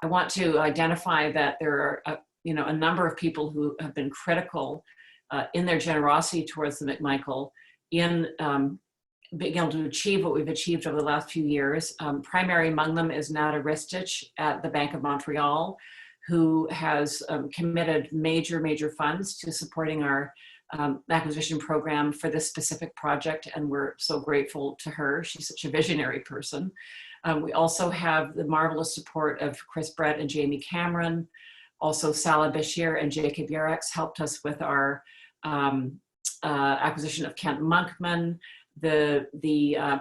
I want to identify that there are a number of people who have been critical in their generosity towards the McMichael in being able to achieve what we've achieved over the last few years. Primary among them is Nada Ristich at the Bank of Montreal, who has committed major funds to supporting our acquisition program for this specific project, and we're so grateful to her. She's such a visionary person. We also have the marvelous support of Chris Brett and Jamie Cameron. Also, Salah Bashir and Jacob Yerex helped us with our acquisition of Kent Monkman. The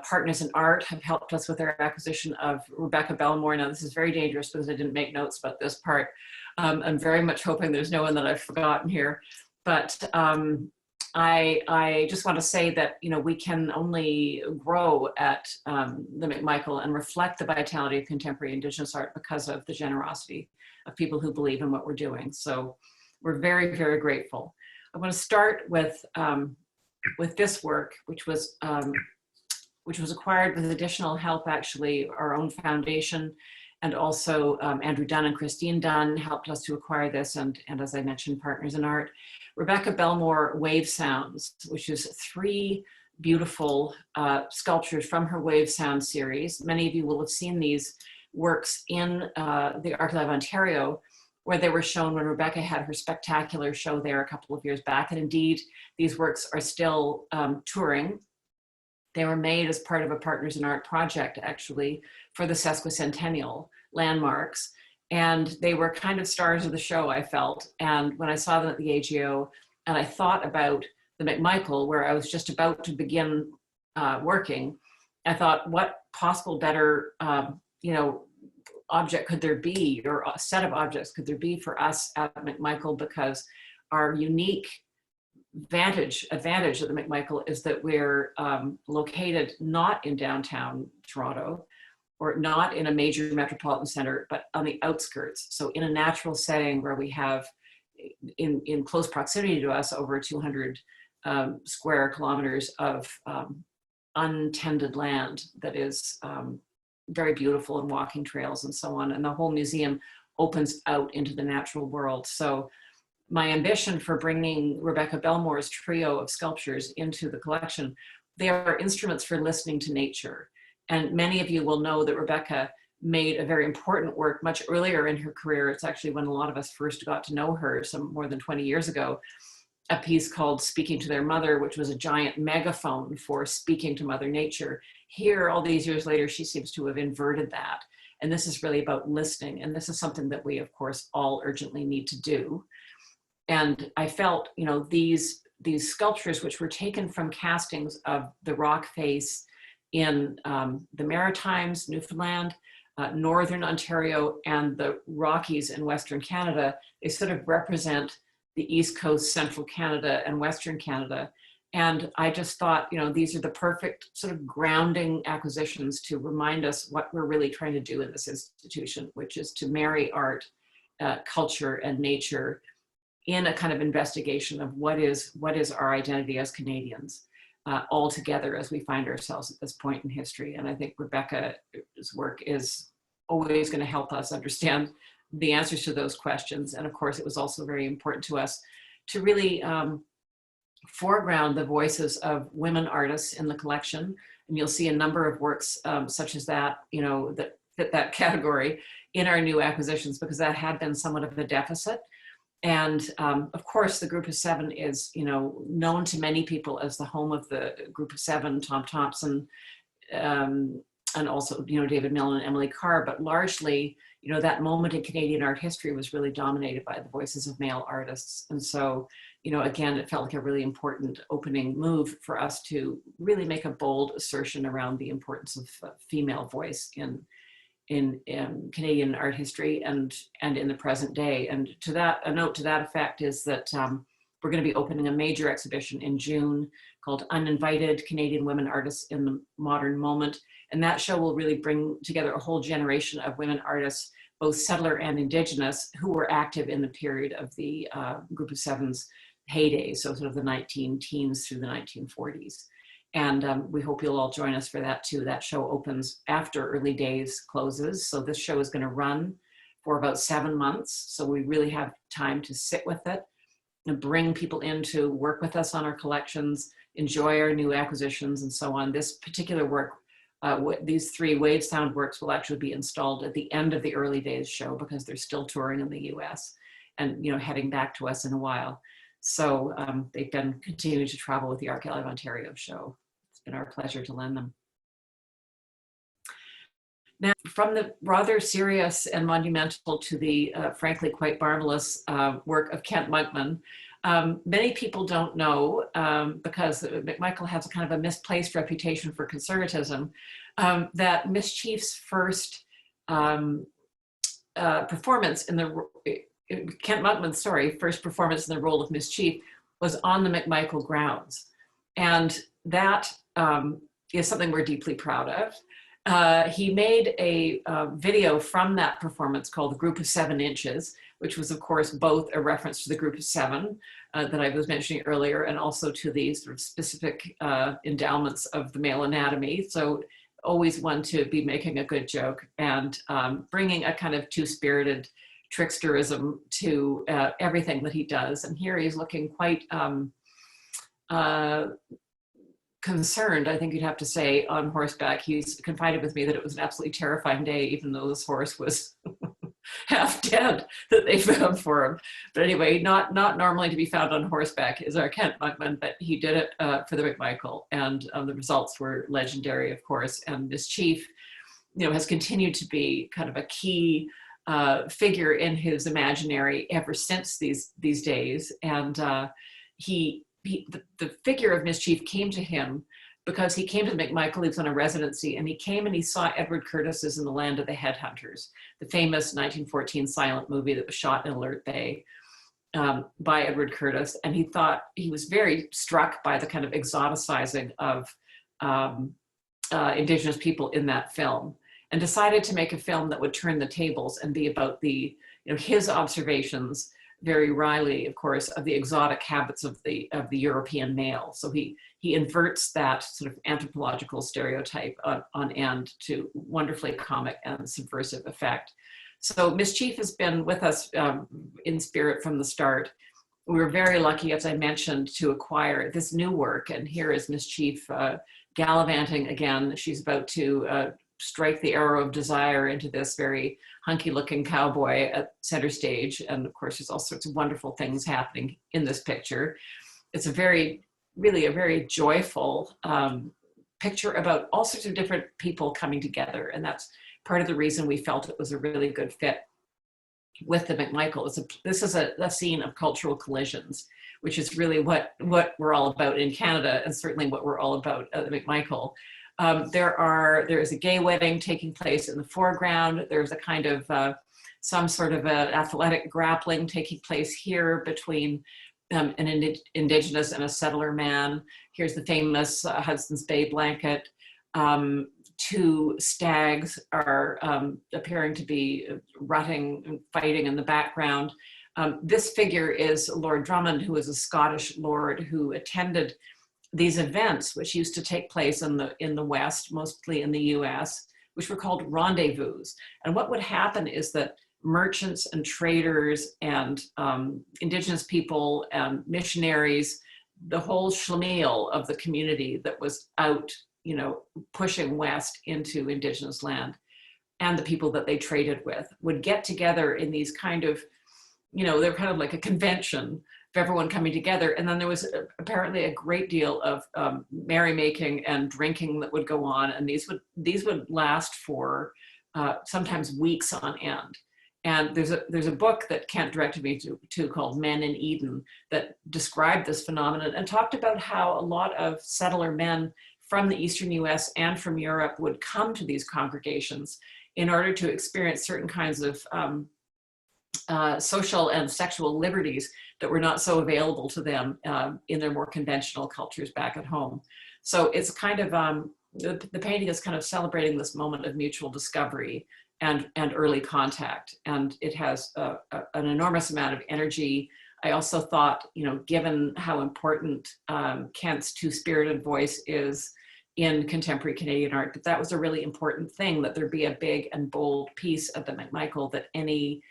partners in art have helped us with our acquisition of Rebecca Belmore. Now, this is very dangerous because I didn't make notes about this part. I'm very much hoping there's no one that I've forgotten here. But I just want to say that, we can only grow at the McMichael and reflect the vitality of contemporary Indigenous art because of the generosity of people who believe in what we're doing. So we're very, very grateful. I want to start with this work, which was acquired with additional help, actually, our own foundation, and also Andrew Dunn and Christine Dunn helped us to acquire this, and as I mentioned, partners in art. Rebecca Belmore Wave Sounds, which is 3 beautiful sculptures from her Wave Sound series. Many of you will have seen these works in the Archive Ontario, where they were shown when Rebecca had her spectacular show there a couple of years back. And indeed, these works are still touring. They were made as part of a Partners in Art project, actually, for the sesquicentennial landmarks. And they were kind of stars of the show, I felt. And when I saw them at the AGO, and I thought about the McMichael, where I was just about to begin working, I thought, what possible better, object could there be, or a set of objects could there be for us at McMichael, because our unique advantage at the McMichael is that we're located not in downtown Toronto, or not in a major metropolitan center, but on the outskirts. So in a natural setting where we have, in close proximity to us, over 200 square kilometers of untended land that is very beautiful, and walking trails and so on. And the whole museum opens out into the natural world. So my ambition for bringing Rebecca Belmore's trio of sculptures into the collection, they are instruments for listening to nature. And many of you will know that Rebecca made a very important work much earlier in her career. It's actually when a lot of us first got to know her, some more than 20 years ago, a piece called Speaking to Their Mother, which was a giant megaphone for speaking to Mother Nature. Here, all these years later, she seems to have inverted that. And this is really about listening. And this is something that we, of course, all urgently need to do. And I felt, these sculptures, which were taken from castings of the rock face in the Maritimes, Newfoundland, Northern Ontario, and the Rockies in Western Canada, they sort of represent the East Coast, Central Canada, and Western Canada. And I just thought, these are the perfect sort of grounding acquisitions to remind us what we're really trying to do in this institution, which is to marry art, culture, and nature in a kind of investigation of what is our identity as Canadians, all together as we find ourselves at this point in history. And I think Rebecca's work is always going to help us understand the answers to those questions. And of course, it was also very important to us to really foreground the voices of women artists in the collection. And you'll see a number of works such as that, that fit that category in our new acquisitions, because that had been somewhat of a deficit. And of course, the Group of Seven is, known to many people as the home of the Group of Seven, Tom Thompson, and also, David Milne and Emily Carr, but largely, that moment in Canadian art history was really dominated by the voices of male artists. And so, again, it felt like a really important opening move for us to really make a bold assertion around the importance of female voice in Canadian art history and in the present day. And a note to that effect is that we're going to be opening a major exhibition in June called Uninvited Canadian Women Artists in the Modern Moment. And that show will really bring together a whole generation of women artists, both settler and Indigenous, who were active in the period of the Group of Seven's heyday, so sort of the 19-teens through the 1940s. And we hope you'll all join us for that too. That show opens after Early Days closes. So this show is going to run for about 7 months. So we really have time to sit with it and bring people in to work with us on our collections, enjoy our new acquisitions and so on. This particular work, these 3 wave sound works will actually be installed at the end of the Early Days show because they're still touring in the US and heading back to us in a while. So they've been continuing to travel with the Art Gallery of Ontario show. It's been our pleasure to lend them. Now, from the rather serious and monumental to the frankly quite marvelous work of Kent Monkman, many people don't know, because McMichael has a kind of a misplaced reputation for conservatism, that Miss Chief's first performance in the, Kent Monkman's, sorry, first performance in the role of Miss Chief was on the McMichael grounds. And that is something we're deeply proud of. He made a video from that performance called The Group of 7 Inches, which was, of course, both a reference to the Group of 7 that I was mentioning earlier, and also to the sort of specific endowments of the male anatomy. So always one to be making a good joke and bringing a kind of two-spirited tricksterism to everything that he does. And here he's looking quite concerned, I think you'd have to say, on horseback. He's confided with me that it was an absolutely terrifying day, even though this horse was half dead that they found for him. But anyway, not normally to be found on horseback is our Kent Monkman, but he did it for the McMichael, and the results were legendary, of course. And Miss Chief, has continued to be kind of a key figure in his imaginary ever since these days. And the figure of Miss Chief came to him because he came to McMichael. He was on a residency, and he came and he saw Edward Curtis's In the Land of the Headhunters, the famous 1914 silent movie that was shot in Alert Bay by Edward Curtis. And he thought, he was very struck by the kind of exoticizing of Indigenous people in that film, and decided to make a film that would turn the tables and be about the, his observations, very wryly, of course, of the exotic habits of the European male. So he inverts that sort of anthropological stereotype on end to wonderfully comic and subversive effect. So Miss Chief has been with us in spirit from the start. We were very lucky, as I mentioned, to acquire this new work. And here is Miss Chief gallivanting again. She's about to strike the arrow of desire into this very hunky looking cowboy at center stage. And of course, there's all sorts of wonderful things happening in this picture. It's really a very joyful picture about all sorts of different people coming together. And that's part of the reason we felt it was a really good fit with the McMichael. This is a scene of cultural collisions, which is really what we're all about in Canada, and certainly what we're all about at the McMichael. There is a gay wedding taking place in the foreground. There's a kind of some sort of an athletic grappling taking place here between an Indigenous and a settler man. Here's the famous Hudson's Bay blanket. 2 stags are appearing to be rutting and fighting in the background. This figure is Lord Drummond, who is a Scottish lord who attended these events, which used to take place in the West, mostly in the US, which were called rendezvous. And what would happen is that merchants and traders and Indigenous people and missionaries, the whole schlemiel of the community that was out, pushing west into Indigenous land, and the people that they traded with, would get together in these kind of, they're kind of like a convention of everyone coming together. And then there was apparently a great deal of merrymaking and drinking that would go on. And these would last for sometimes weeks on end. And there's a book that Kent directed me to called Men in Eden that described this phenomenon and talked about how a lot of settler men from the Eastern US and from Europe would come to these congregations in order to experience certain kinds of social and sexual liberties that were not so available to them in their more conventional cultures back at home. So it's kind of, the painting is kind of celebrating this moment of mutual discovery and early contact. And it has an enormous amount of energy. I also thought, given how important Kent's two-spirited voice is in contemporary Canadian art, but that was a really important thing, that there be a big and bold piece of the McMichael that any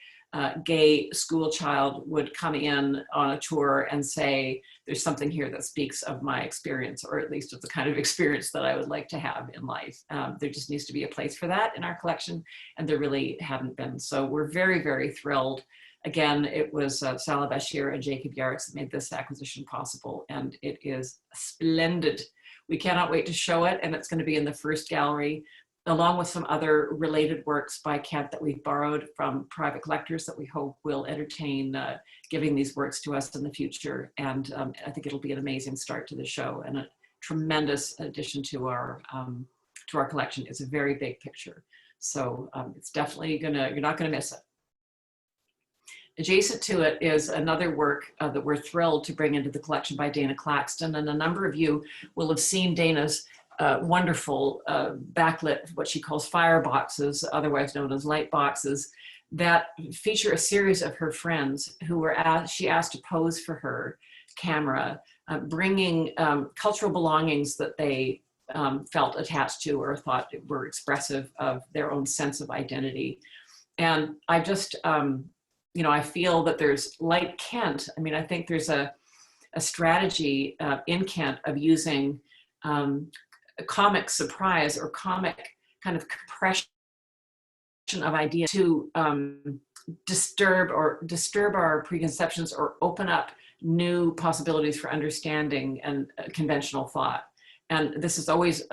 gay school child would come in on a tour and say, there's something here that speaks of my experience, or at least of the kind of experience that I would like to have in life. There just needs to be a place for that in our collection, and there really haven't been. So we're very, very thrilled. Again, it was Salah Bashir and Jacob Yarricks that made this acquisition possible, and it is splendid. We cannot wait to show it, and it's going to be in the first gallery, along with some other related works by Kent that we've borrowed from private collectors that we hope will entertain giving these works to us in the future. And I think it'll be an amazing start to the show and a tremendous addition to our collection. It's a very big picture. So it's definitely you're not gonna miss it. Adjacent to it is another work that we're thrilled to bring into the collection by Dana Claxton. And a number of you will have seen Dana's wonderful backlit, what she calls fireboxes, otherwise known as light boxes, that feature a series of her friends who were she asked to pose for her camera, bringing cultural belongings that they felt attached to or thought were expressive of their own sense of identity. And I just, you know, I feel that there's, like Kent, I mean, I think there's a strategy in Kent of using comic surprise or comic kind of compression of ideas to disturb our preconceptions or open up new possibilities for understanding and conventional thought. And this is always,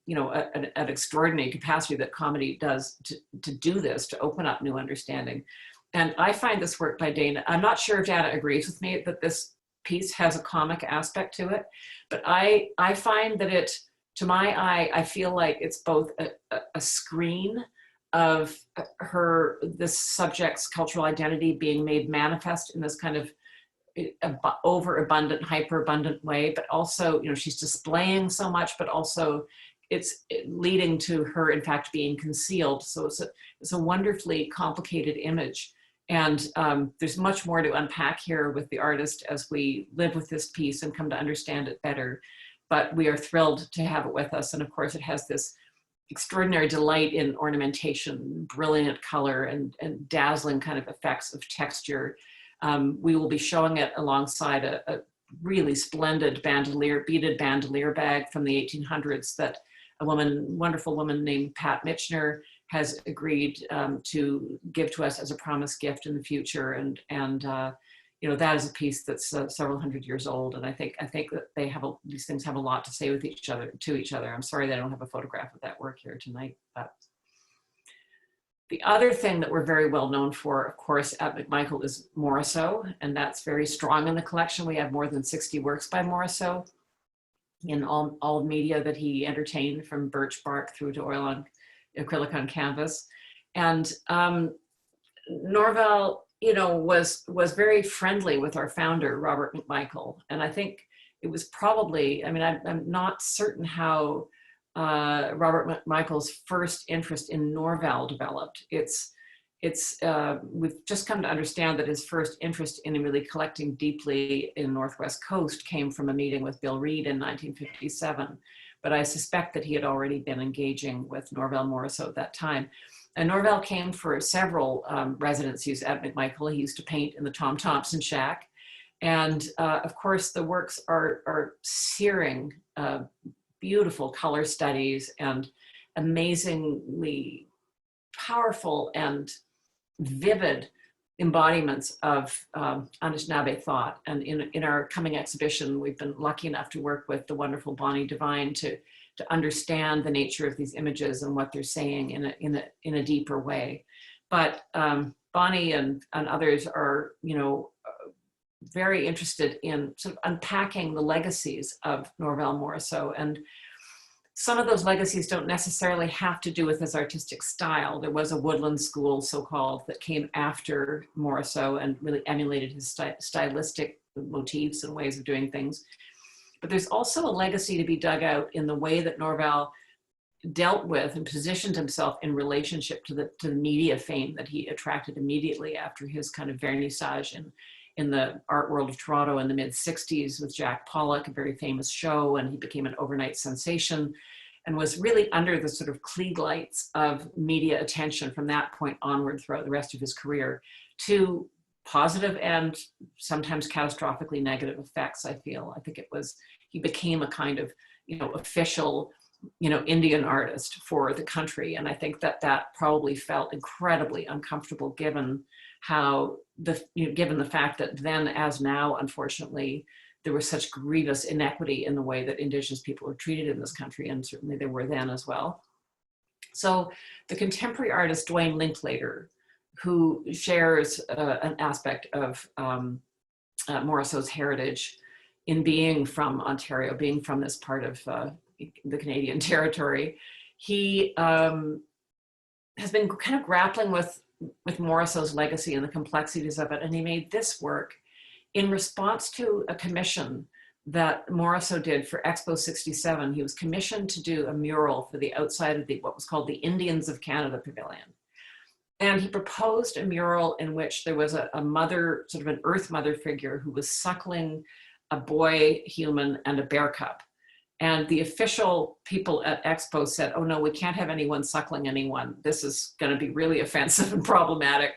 you know, an extraordinary capacity that comedy does to do this, to open up new understanding. And I find this work by Dana, I'm not sure if Dana agrees with me that this piece has a comic aspect to it, but I find that it, to my eye, I feel like it's both a screen of this subject's cultural identity being made manifest in this kind of overabundant, hyperabundant way, but also, you know, she's displaying so much, but also it's leading to her, in fact, being concealed. So it's a wonderfully complicated image. And there's much more to unpack here with the artist as we live with this piece and come to understand it better. But we are thrilled to have it with us. And of course, it has this extraordinary delight in ornamentation, brilliant color, and dazzling kind of effects of texture. We will be showing it alongside a really splendid bandolier, beaded bandolier bag from the 1800s that a wonderful woman named Pat Mitchner has agreed to give to us as a promised gift in the future. And you know, that is a piece that's several hundred years old. And I think that these things have a lot to say with each other, to each other. I'm sorry that I don't have a photograph of that work here tonight. But the other thing that we're very well known for, of course, at McMichael is Morrisseau, and that's very strong in the collection. We have more than 60 works by Morrisseau in all media that he entertained, from birch bark through to oil on acrylic on canvas. And Norval, you know, was very friendly with our founder, Robert McMichael. And I think it was probably, I mean, I'm not certain how Robert McMichael's first interest in Norval developed. We've just come to understand that his first interest in really collecting deeply in Northwest Coast came from a meeting with Bill Reed in 1957. But I suspect that he had already been engaging with Norval Morrisseau at that time. And Norval came for several residencies at McMichael. He used to paint in the Tom Thompson shack. And of course, the works are searing, beautiful color studies and amazingly powerful and vivid embodiments of Anishinaabe thought. And in our coming exhibition, we've been lucky enough to work with the wonderful Bonnie Devine to understand the nature of these images and what they're saying in a deeper way. But Bonnie and others are, you know, very interested in sort of unpacking the legacies of Norval Morrisseau. And some of those legacies don't necessarily have to do with his artistic style. There was a woodland school, so-called, that came after Morrisseau and really emulated his stylistic motifs and ways of doing things. But there's also a legacy to be dug out in the way that Norval dealt with and positioned himself in relationship to the media fame that he attracted immediately after his kind of vernissage in the art world of Toronto in the mid-60s with Jack Pollock, a very famous show, and he became an overnight sensation. and was really under the sort of Klieg lights of media attention from that point onward throughout the rest of his career, to positive and sometimes catastrophically negative effects, I feel. I think it was, he became a kind of, official, Indian artist for the country. And I think that that probably felt incredibly uncomfortable given how given the fact that then as now, unfortunately, there was such grievous inequity in the way that Indigenous people were treated in this country, and certainly there were then as well. So the contemporary artist Dwayne Linklater, who shares an aspect of Morrisseau's heritage in being from Ontario, being from this part of the Canadian territory, he has been kind of grappling with Morrisseau's legacy and the complexities of it, and he made this work in response to a commission that Morrisseau did for Expo 67. He was commissioned to do a mural for the outside of what was called the Indians of Canada Pavilion. And he proposed a mural in which there was a mother, sort of an earth mother figure, who was suckling a boy human and a bear cub. And the official people at Expo said, oh no, we can't have anyone suckling anyone. This is going to be really offensive and problematic.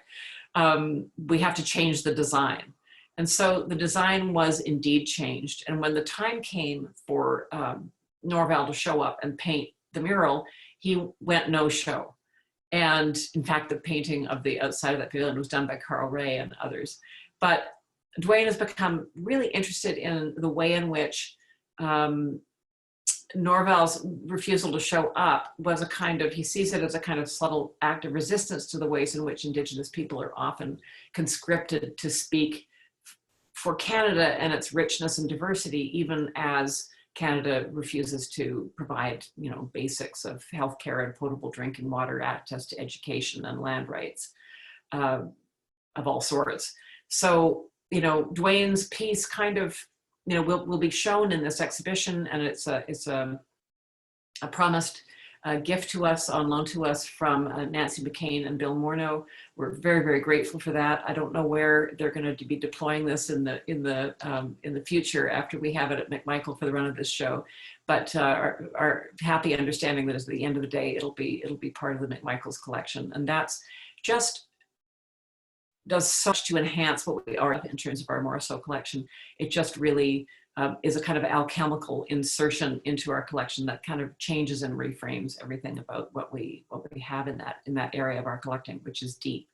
We have to change the design. And so the design was indeed changed. And when the time came for Norval to show up and paint the mural, he went no show. And in fact, the painting of the outside of that pavilion was done by Carl Ray and others. But Dwayne has become really interested in the way in which Norval's refusal to show up was a kind of, he sees it as a kind of subtle act of resistance to the ways in which Indigenous people are often conscripted to speak for Canada and its richness and diversity, even as Canada refuses to provide, basics of healthcare and potable drinking water, access to education and land rights of all sorts. So, Dwayne's piece kind of, will be shown in this exhibition, and it's a promised gift to us, on loan to us, from Nancy McCain and Bill Morneau. We're very, very grateful for that. I don't know where they're going to be deploying this in the future after we have it at McMichael for the run of this show, but our happy understanding that at the end of the day, it'll be part of the McMichael's collection, and that's just does so much to enhance what we are in terms of our Morrisseau collection. It just really is a kind of alchemical insertion into our collection that kind of changes and reframes everything about what we have in that area of our collecting, which is deep.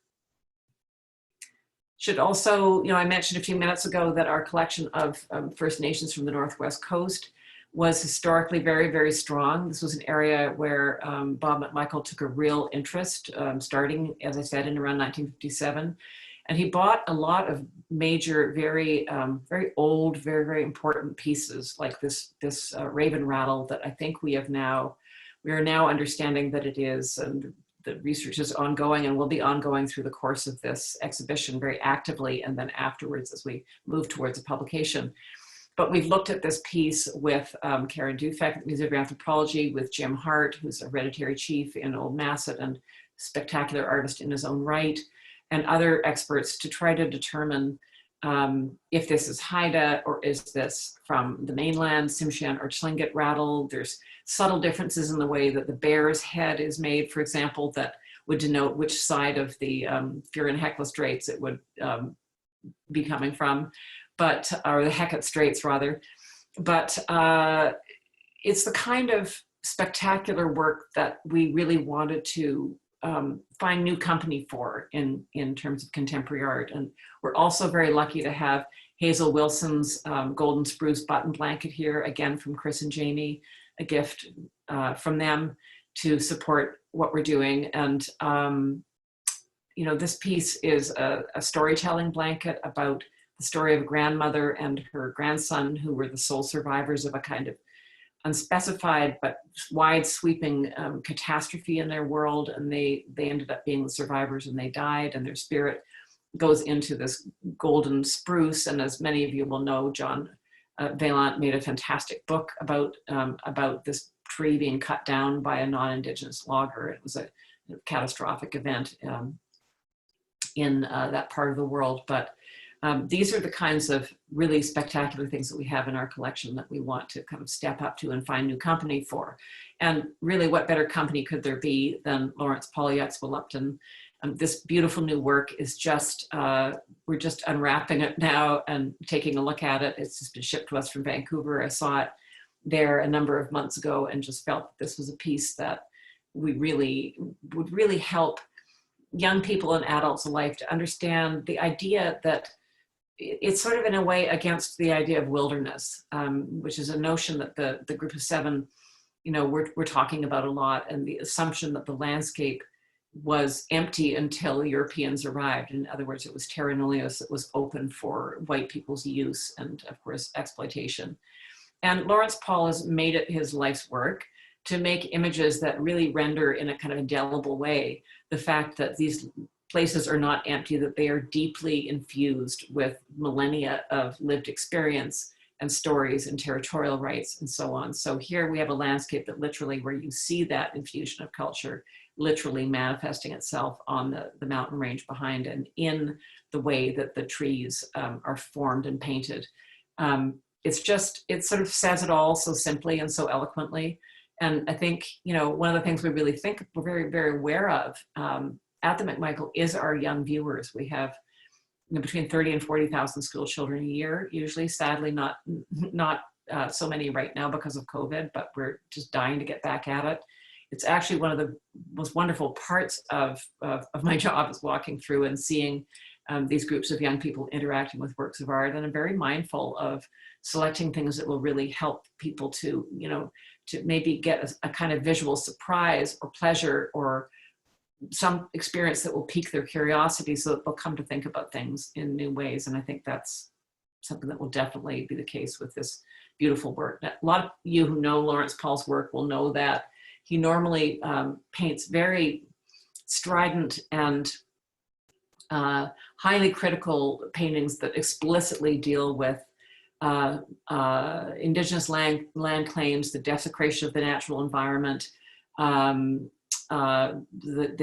Should also, I mentioned a few minutes ago that our collection of First Nations from the Northwest Coast was historically very, very strong. This was an area where Bob McMichael took a real interest, starting, as I said, in around 1957. And he bought a lot of major, very, very old, very, very important pieces, like this raven rattle that I think we are now understanding that it is, and the research is ongoing and will be ongoing through the course of this exhibition very actively, and then afterwards as we move towards a publication. But we've looked at this piece with Karen Dufek at the Museum of Anthropology, with Jim Hart, who's a hereditary chief in Old Masset and spectacular artist in his own right, and other experts, to try to determine if this is Haida or is this from the mainland, Tsimshian or Tlingit rattle. There's subtle differences in the way that the bear's head is made, for example, that would denote which side of the Furin-Hecla Straits it would be coming from, or the Hecate Straits rather. But it's the kind of spectacular work that we really wanted to find new company for in terms of contemporary art. And we're also very lucky to have Hazel Wilson's Golden Spruce button blanket here, again from Chris and Jamie, a gift from them to support what we're doing. And this piece is a storytelling blanket about the story of a grandmother and her grandson, who were the sole survivors of a kind of unspecified but wide sweeping catastrophe in their world. And they ended up being the survivors, and they died, and their spirit goes into this golden spruce. And as many of you will know, John Vaillant made a fantastic book about this tree being cut down by a non-Indigenous logger. It was a catastrophic event in that part of the world. But These are the kinds of really spectacular things that we have in our collection that we want to kind of step up to and find new company for. And really, what better company could there be than Lawrence Pollyette's Willupton? This beautiful new work is just, we're just unwrapping it now and taking a look at it. It's just been shipped to us from Vancouver. I saw it there a number of months ago and just felt that this was a piece that would really help young people and adults alike to understand the idea that it's sort of in a way against the idea of wilderness, which is a notion that the group of seven, we're talking about a lot, and the assumption that the landscape was empty until Europeans arrived. In other words, it was terra nullius, it was open for white people's use and, of course, exploitation. And Lawrence Paul has made it his life's work to make images that really render in a kind of indelible way the fact that these places are not empty, that they are deeply infused with millennia of lived experience and stories and territorial rights and so on. So here we have a landscape that literally, where you see that infusion of culture literally manifesting itself on the mountain range behind and in the way that the trees are formed and painted. It sort of says it all so simply and so eloquently. And I think, one of the things we really think we're very, very aware of at the McMichael is our young viewers. We have between 30 and 40,000 school children a year, usually, sadly not so many right now because of COVID, but we're just dying to get back at it. It's actually one of the most wonderful parts of my job, is walking through and seeing these groups of young people interacting with works of art. And I'm very mindful of selecting things that will really help people to, to maybe get a kind of visual surprise or pleasure or some experience that will pique their curiosity, so that they'll come to think about things in new ways. And I think that's something that will definitely be the case with this beautiful work. A lot of you who know Lawrence Paul's work will know that he normally paints very strident and highly critical paintings that explicitly deal with Indigenous land claims, the desecration of the natural environment, the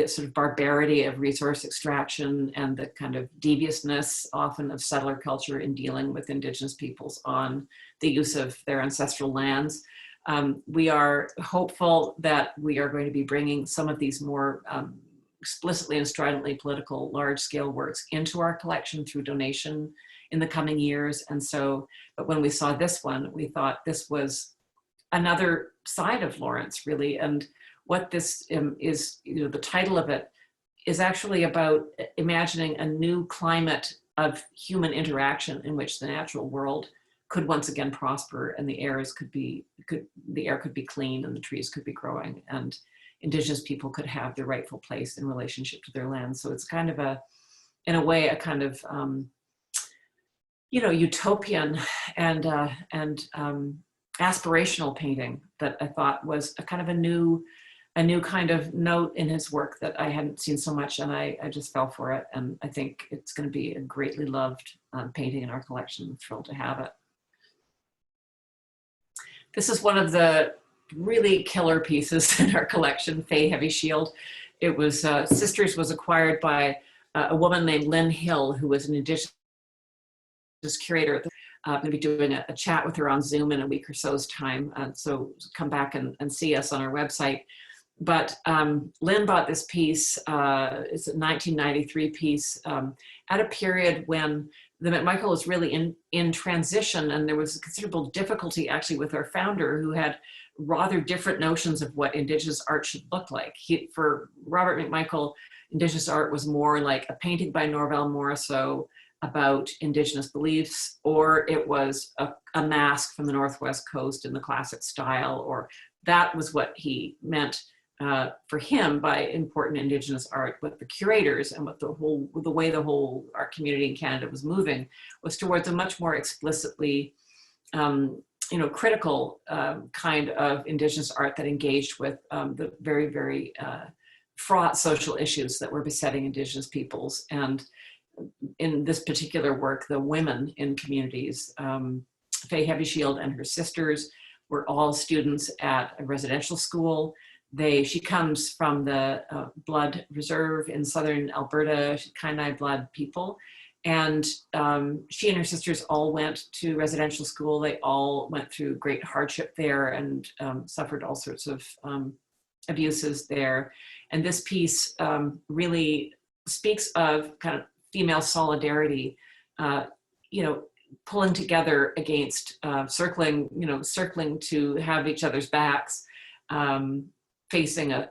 sort of barbarity of resource extraction, and the kind of deviousness often of settler culture in dealing with Indigenous peoples on the use of their ancestral lands. We are hopeful that we are going to be bringing some of these more explicitly and stridently political large-scale works into our collection through donation in the coming years. And so, but when we saw this one, we thought this was another side of Lawrence, really. And what this is, the title of it is actually about imagining a new climate of human interaction in which the natural world could once again prosper, and the air could be clean, and the trees could be growing, and Indigenous people could have their rightful place in relationship to their land. So it's kind of in a way, a kind of utopian and aspirational painting that I thought was a kind of a new kind of note in his work that I hadn't seen so much, and I just fell for it. And I think it's going to be a greatly loved painting in our collection. I'm thrilled to have it. This is one of the really killer pieces in our collection, Fay Heavy Shield. It was, Sisters was acquired by a woman named Lynn Hill, who was an Indigenous curator. I'm going to be doing a chat with her on Zoom in a week or so's time. So come back and see us on our website. But Lynn bought this piece, it's a 1993 piece, at a period when the McMichael was really in transition, and there was considerable difficulty actually with our founder, who had rather different notions of what Indigenous art should look like. For Robert McMichael, Indigenous art was more like a painting by Norval Morrisseau about Indigenous beliefs, or it was a mask from the Northwest Coast in the classic style, or that was what he meant for him by important Indigenous art. But the curators and what the way the whole art community in Canada was moving was towards a much more explicitly critical kind of Indigenous art that engaged with the very, very fraught social issues that were besetting Indigenous peoples. And in this particular work, the women in communities, Fay Heavy Shield and her sisters were all students at a residential school. She comes from the Blood Reserve in southern Alberta, Kainai Blood people. And she and her sisters all went to residential school. They all went through great hardship there and suffered all sorts of abuses there. And this piece really speaks of kind of female solidarity, you know, pulling together against circling to have each other's backs, facing a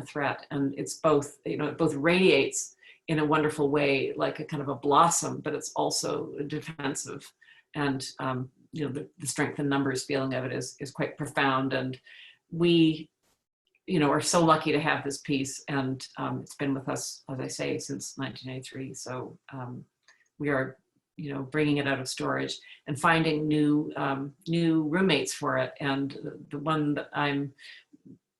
threat. And it's both, you know, it both radiates in a wonderful way, like a kind of a blossom, but it's also defensive. And you know, the strength in numbers feeling of it is quite profound. And we, you know, are so lucky to have this piece, and it's been with us, as I say, since 1983. So we are, you know, bringing it out of storage and finding new roommates for it. And the one that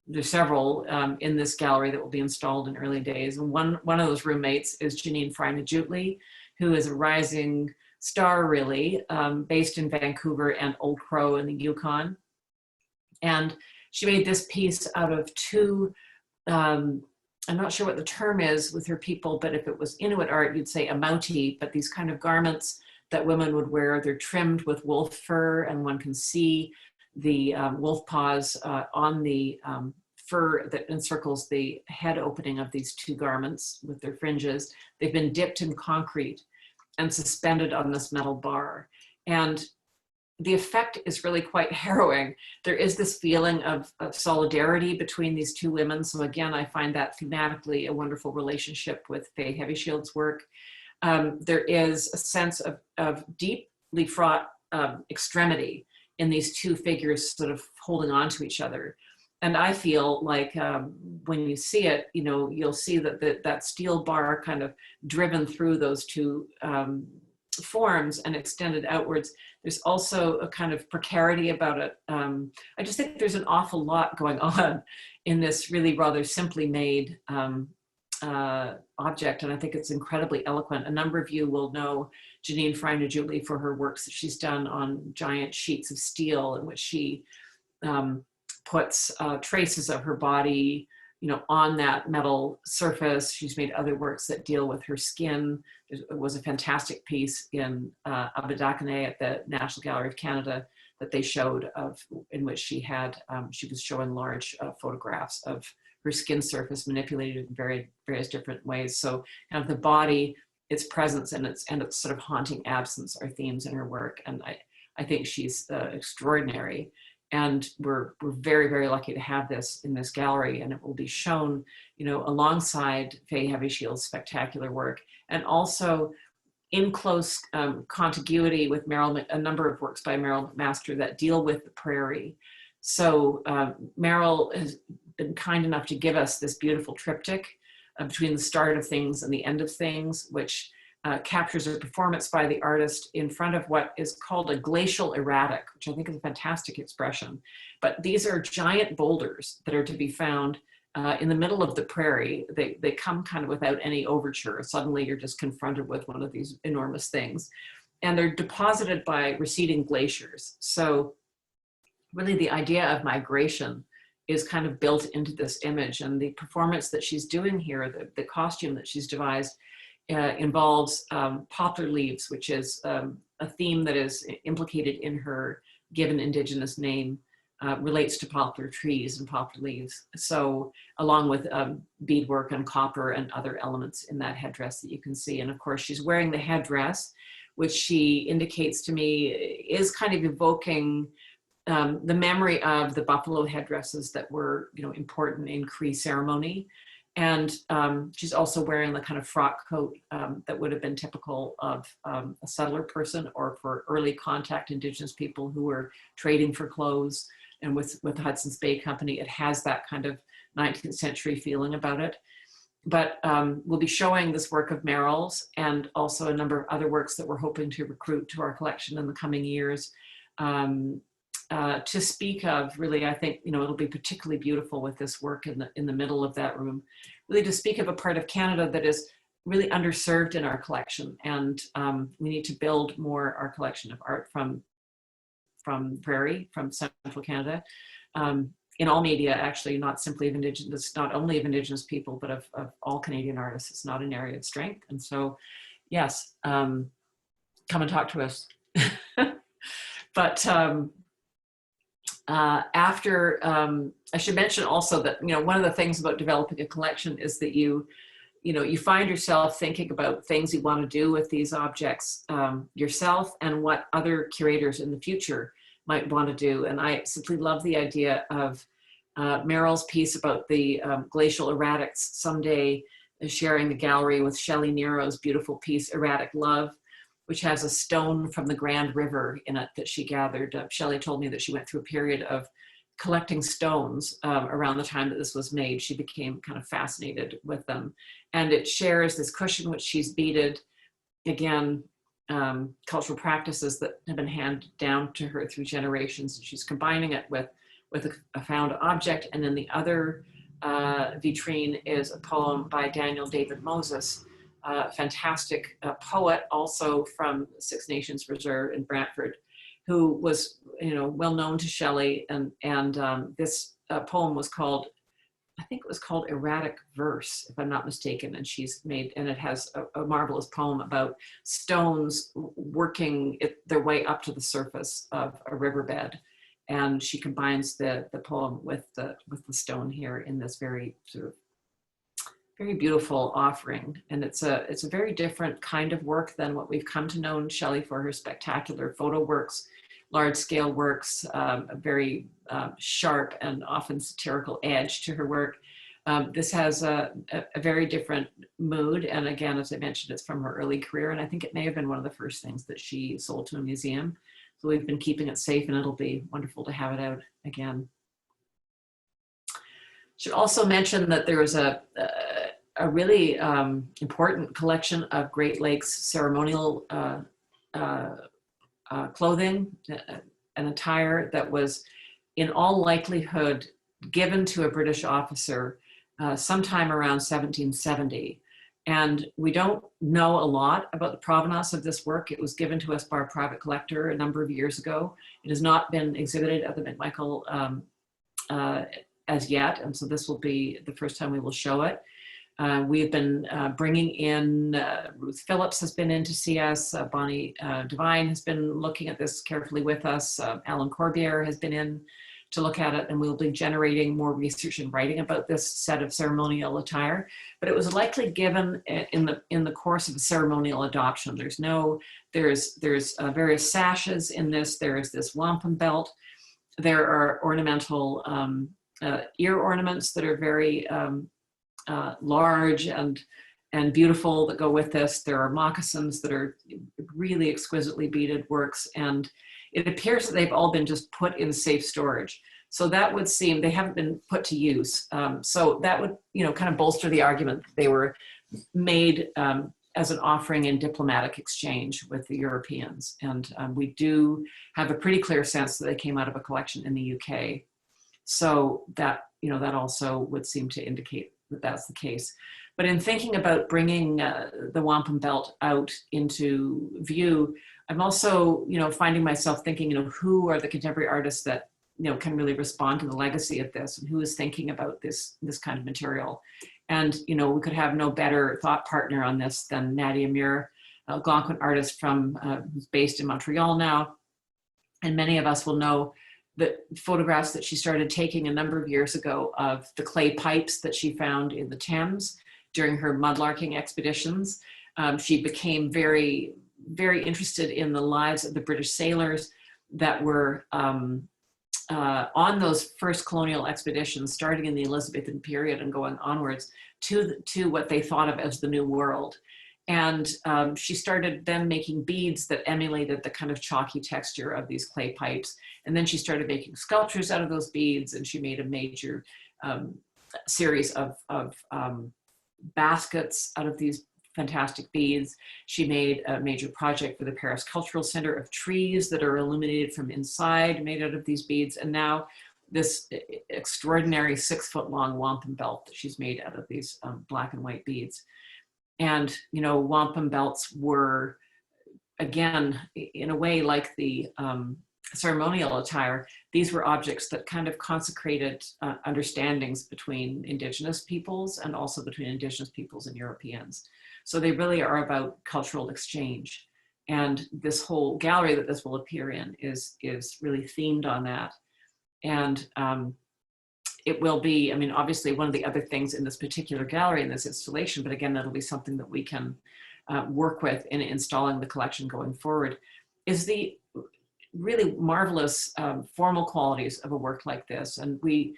there's several in this gallery that will be installed in early days. And one of those roommates is Janine Frynajutli, who is a rising star, really, based in Vancouver and Old Crow in the Yukon. And she made this piece out of two, I'm not sure what the term is with her people, but if it was Inuit art, you'd say a mauti, but these kind of garments that women would wear, they're trimmed with wolf fur, and one can see the wolf paws on the fur that encircles the head opening of these two garments with their fringes. They've been dipped in concrete and suspended on this metal bar. And the effect is really quite harrowing. There is this feeling of solidarity between these two women. So again, I find that thematically a wonderful relationship with Faye Heavyshield's work. There is a sense of deeply fraught extremity in these two figures sort of holding on to each other. And I feel like when you see it, you know, you'll see that steel bar kind of driven through those two forms and extended outwards. There's also a kind of precarity about it. I just think there's an awful lot going on in this really rather simply made object, and I think it's incredibly eloquent. A number of you will know Janine Frynajutli for her works that she's done on giant sheets of steel, in which she puts traces of her body, you know, on that metal surface. She's made other works that deal with her skin. There was a fantastic piece in Abedakane at the National Gallery of Canada that they showed in which she was showing large photographs of her skin surface manipulated in various different ways. So kind of the body, its presence, and its sort of haunting absence are themes in her work. And I think she's extraordinary. And we're very, very lucky to have this in this gallery, and it will be shown, you know, alongside Faye Heavyshield's spectacular work, and also in close contiguity with a number of works by Meryl McMaster that deal with the prairie. So Meryl has been kind enough to give us this beautiful triptych between the start of things and the end of things, which captures a performance by the artist in front of what is called a glacial erratic, which I think is a fantastic expression. But these are giant boulders that are to be found in the middle of the prairie. They come kind of without any overture. Suddenly you're just confronted with one of these enormous things. And they're deposited by receding glaciers. So really the idea of migration is kind of built into this image. And the performance that she's doing here, the costume that she's devised, involves poplar leaves, which is a theme that is implicated in her given Indigenous name, relates to poplar trees and poplar leaves. So along with beadwork and copper and other elements in that headdress that you can see. And of course, she's wearing the headdress, which she indicates to me is kind of evoking the memory of the buffalo headdresses that were, you know, important in Cree ceremony. And she's also wearing the kind of frock coat that would have been typical of a settler person or for early contact Indigenous people who were trading for clothes. And with the Hudson's Bay Company, it has that kind of 19th century feeling about it. But we'll be showing this work of Meryl's and also a number of other works that we're hoping to recruit to our collection in the coming years. To speak of, really, I think, you know, it'll be particularly beautiful with this work in the middle of that room, really to speak of a part of Canada that is really underserved in our collection. And we need to build more our collection of art from Prairie, from Central Canada, in all media, actually, not simply of Indigenous, not only of Indigenous people, but of all Canadian artists. It's not an area of strength. And so, yes, come and talk to us. But I should mention also that, you know, one of the things about developing a collection is that you find yourself thinking about things you want to do with these objects yourself, and what other curators in the future might want to do. And I simply love the idea of Meryl's piece about the glacial erratics someday sharing the gallery with Shelley Nero's beautiful piece, Erratic Love, which has a stone from the Grand River in it that she gathered. Shelley told me that she went through a period of collecting stones around the time that this was made. She became kind of fascinated with them. And it shares this cushion, which she's beaded, again, cultural practices that have been handed down to her through generations. And she's combining it with a found object. And then the other vitrine is a poem by Daniel David Moses, fantastic poet, also from Six Nations Reserve in Brantford, who was, you know, well known to Shelley. And this poem was called, I think it was called Erratic Verse, if I'm not mistaken. And she's made, and it has a marvelous poem about stones working their way up to the surface of a riverbed. And she combines the poem with the stone here in this very sort of very beautiful offering. And it's a very different kind of work than what we've come to know Shelley for, her spectacular photo works, large scale works, a very sharp and often satirical edge to her work. This has a very different mood. And again, as I mentioned, it's from her early career. And I think it may have been one of the first things that she sold to a museum. So we've been keeping it safe, and it'll be wonderful to have it out again. Should also mention that there was a really important collection of Great Lakes ceremonial clothing and attire that was in all likelihood given to a British officer sometime around 1770. And we don't know a lot about the provenance of this work. It was given to us by a private collector a number of years ago. It has not been exhibited at the McMichael as yet. And so this will be the first time we will show it. We've been bringing in, Ruth Phillips has been in to see us, Bonnie Devine has been looking at this carefully with us, Alan Corbier has been in to look at it, and we'll be generating more research and writing about this set of ceremonial attire. But it was likely given in the course of a ceremonial adoption. There's various sashes in this. There is this wampum belt. There are ornamental ear ornaments that are very large and beautiful that go with this. There are moccasins that are really exquisitely beaded works, and it appears that they've all been just put in safe storage. So that would seem, they haven't been put to use. So that would, you know, kind of bolster the argument that they were made as an offering in diplomatic exchange with the Europeans. And we do have a pretty clear sense that they came out of a collection in the UK. So that, you know, that also would seem to indicate that that's the case. But in thinking about bringing the wampum belt out into view, I'm also, you know, finding myself thinking, you know, who are the contemporary artists that, you know, can really respond to the legacy of this, and who is thinking about this kind of material. And, you know, we could have no better thought partner on this than Nadia Muir, a Algonquin artist from who's based in Montreal now. And many of us will know the photographs that she started taking a number of years ago of the clay pipes that she found in the Thames during her mudlarking expeditions. She became very, very interested in the lives of the British sailors that were on those first colonial expeditions, starting in the Elizabethan period and going onwards to what they thought of as the New World. And she started then making beads that emulated the kind of chalky texture of these clay pipes. And then she started making sculptures out of those beads, and she made a major series of baskets out of these fantastic beads. She made a major project for the Paris Cultural Center of trees that are illuminated from inside, made out of these beads. And now this extraordinary 6-foot-long wampum belt that she's made out of these black and white beads. And, you know, wampum belts were, again, in a way like the ceremonial attire, these were objects that kind of consecrated understandings between Indigenous peoples and also between Indigenous peoples and Europeans. So they really are about cultural exchange. And this whole gallery that this will appear in is really themed on that. And it will be, I mean, obviously one of the other things in this particular gallery, in this installation, but again, that'll be something that we can work with in installing the collection going forward, is the really marvelous formal qualities of a work like this. And we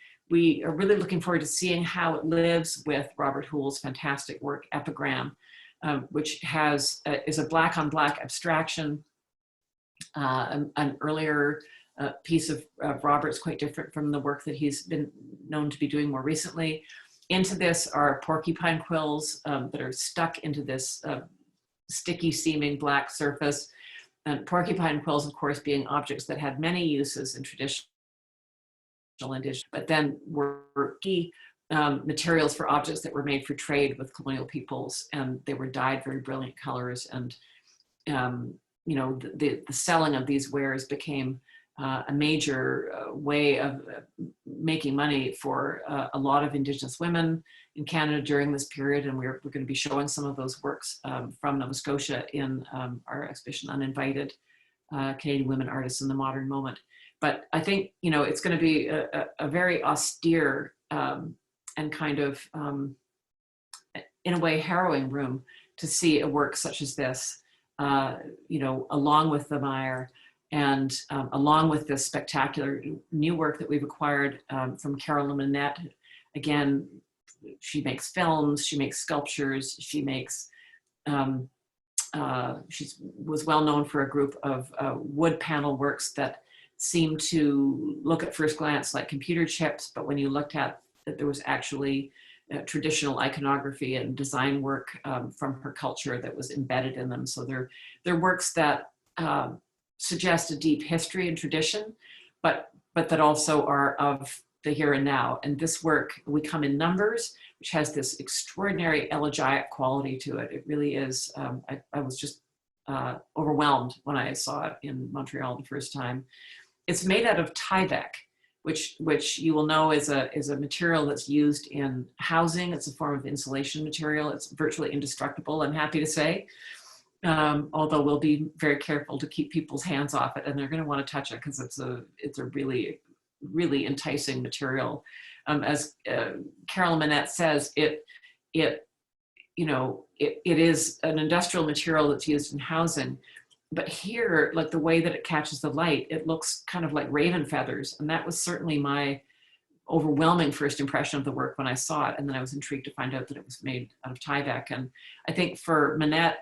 are really looking forward to seeing how it lives with Robert Hoole's fantastic work, Epigram, which is a black on black abstraction, an earlier piece of Robert's, quite different from the work that he's been known to be doing more recently. Into this are porcupine quills that are stuck into this sticky seeming black surface. And porcupine quills, of course, being objects that had many uses in traditional Indigenous, but then were key materials for objects that were made for trade with colonial peoples, and they were dyed very brilliant colors. And you know, the selling of these wares became a major way of making money for a lot of Indigenous women in Canada during this period. And we're going to be showing some of those works from Nova Scotia in our exhibition, Uninvited, Canadian Women Artists in the Modern Moment. But I think, you know, it's going to be a very austere and kind of, in a way, harrowing room to see a work such as this, you know, along with the Meyer, and along with this spectacular new work that we've acquired from Carolyn Manette. Again, she makes films, she makes sculptures, she makes, she was well known for a group of wood panel works that seemed to look at first glance like computer chips, but when you looked at that, there was actually traditional iconography and design work from her culture that was embedded in them. So they're works that suggest a deep history and tradition, but that also are of the here and now. And this work, We Come in Numbers, which has this extraordinary elegiac quality to it. It really is, I was just overwhelmed when I saw it in Montreal the first time. It's made out of Tyvek, which you will know is a material that's used in housing. It's a form of insulation material. It's virtually indestructible, I'm happy to say. Although we'll be very careful to keep people's hands off it, and they're going to want to touch it because it's a really, really enticing material. As Carolyn Manette says, it is an industrial material that's used in housing, but here, like the way that it catches the light, it looks kind of like raven feathers, and that was certainly my overwhelming first impression of the work when I saw it. And then I was intrigued to find out that it was made out of Tyvek. And I think for Manette,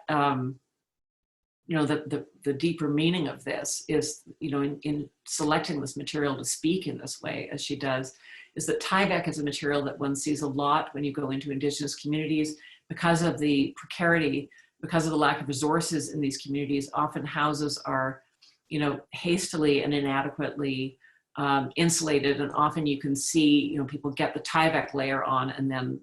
you know, the deeper meaning of this is, you know, in selecting this material to speak in this way, as she does, is that Tyvek is a material that one sees a lot when you go into Indigenous communities because of the precarity, because of the lack of resources in these communities. Often houses are, you know, hastily and inadequately insulated, and often you can see, you know, people get the Tyvek layer on and then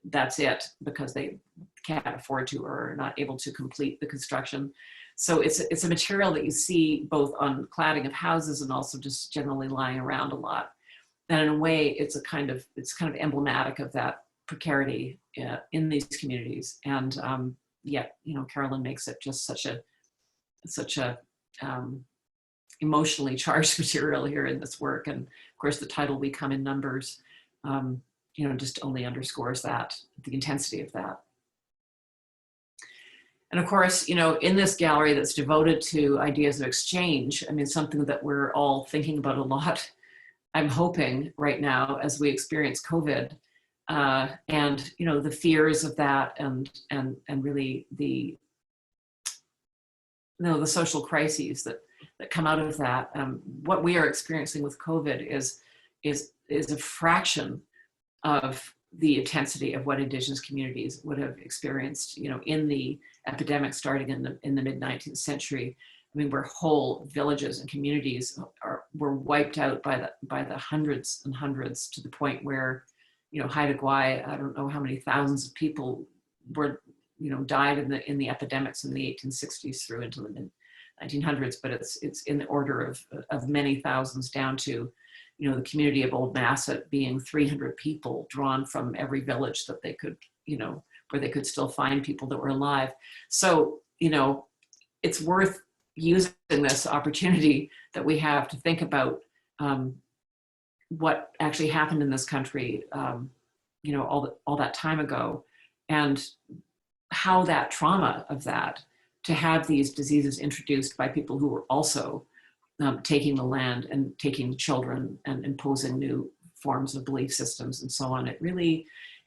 that's it because they can't afford to or are not able to complete the construction. So it's a material that you see both on cladding of houses and also just generally lying around a lot. And in a way, it's kind of emblematic of that precarity in these communities. And yet, you know, Carolyn makes it just such a emotionally charged material here in this work. And of course, the title "We Come in Numbers," you know, just only underscores that, the intensity of that. And of course, you know, in this gallery that's devoted to ideas of exchange, I mean, something that we're all thinking about a lot, I'm hoping right now as we experience COVID, and, you know, the fears of that and really the, you know, the social crises that come out of that. What we are experiencing with COVID is a fraction of the intensity of what Indigenous communities would have experienced, you know, in the epidemic starting in the mid-19th century. I mean, where whole villages and communities were wiped out by the hundreds and hundreds, to the point where, you know, Haida Gwaii, I don't know how many thousands of people were, you know, died in the epidemics in the 1860s through into the mid-1900s, but it's in the order of many thousands, down to, you know, the community of Old Masset being 300 people drawn from every village that they could, you know, where they could still find people that were alive. So, you know, it's worth using this opportunity that we have to think about what actually happened in this country, you know, all that time ago, and how that trauma of that, to have these diseases introduced by people who were also taking the land and taking children and imposing new forms of belief systems and so on. It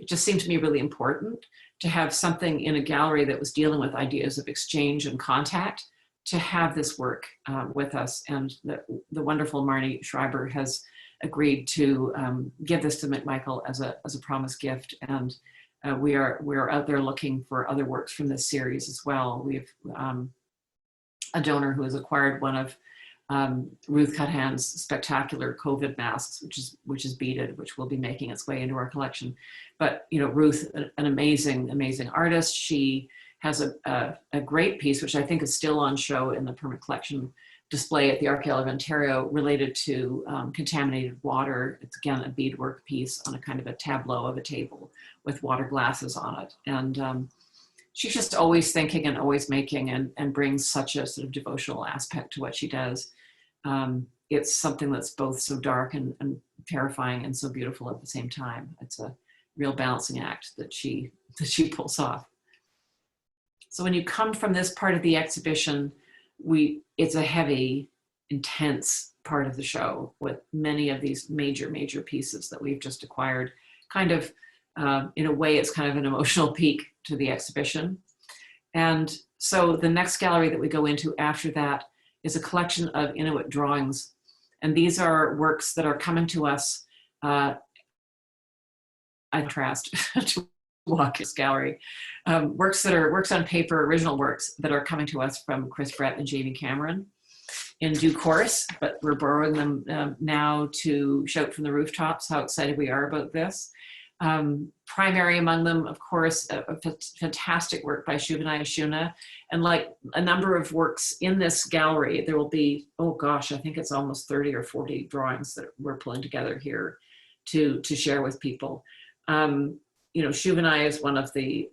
just seemed to me really important to have something in a gallery that was dealing with ideas of exchange and contact, to have this work with us. And the wonderful Marnie Schreiber has agreed to give this to McMichael as a promised gift. And we're out there looking for other works from this series as well. We have a donor who has acquired one of Ruth Cuthand's spectacular COVID masks, which is beaded, which will be making its way into our collection. But you know, Ruth, an amazing artist. She has a great piece, which I think is still on show in the permanent collection display at the Art Gallery of Ontario, related to contaminated water. It's again a beadwork piece on a kind of a tableau of a table with water glasses on it. And she's just always thinking and always making, and brings such a sort of devotional aspect to what she does. It's something that's both so dark and terrifying and so beautiful at the same time. It's a real balancing act that she pulls off. So when you come from this part of the exhibition, it's a heavy, intense part of the show with many of these major pieces that we've just acquired. Kind of, in a way, it's kind of an emotional peak to the exhibition. And so the next gallery that we go into after that is a collection of Inuit drawings. And these are works that are coming to us, I contrast to walk this gallery, works on paper, original works that are coming to us from Chris Brett and Jamie Cameron in due course, but we're borrowing them now to shout from the rooftops how excited we are about this. Primary among them, of course, a fantastic work by Shuvani Ashuna. And like a number of works in this gallery, there will be, oh gosh, I think it's almost 30 or 40 drawings that we're pulling together here to share with people. You know, Shuvani is one of the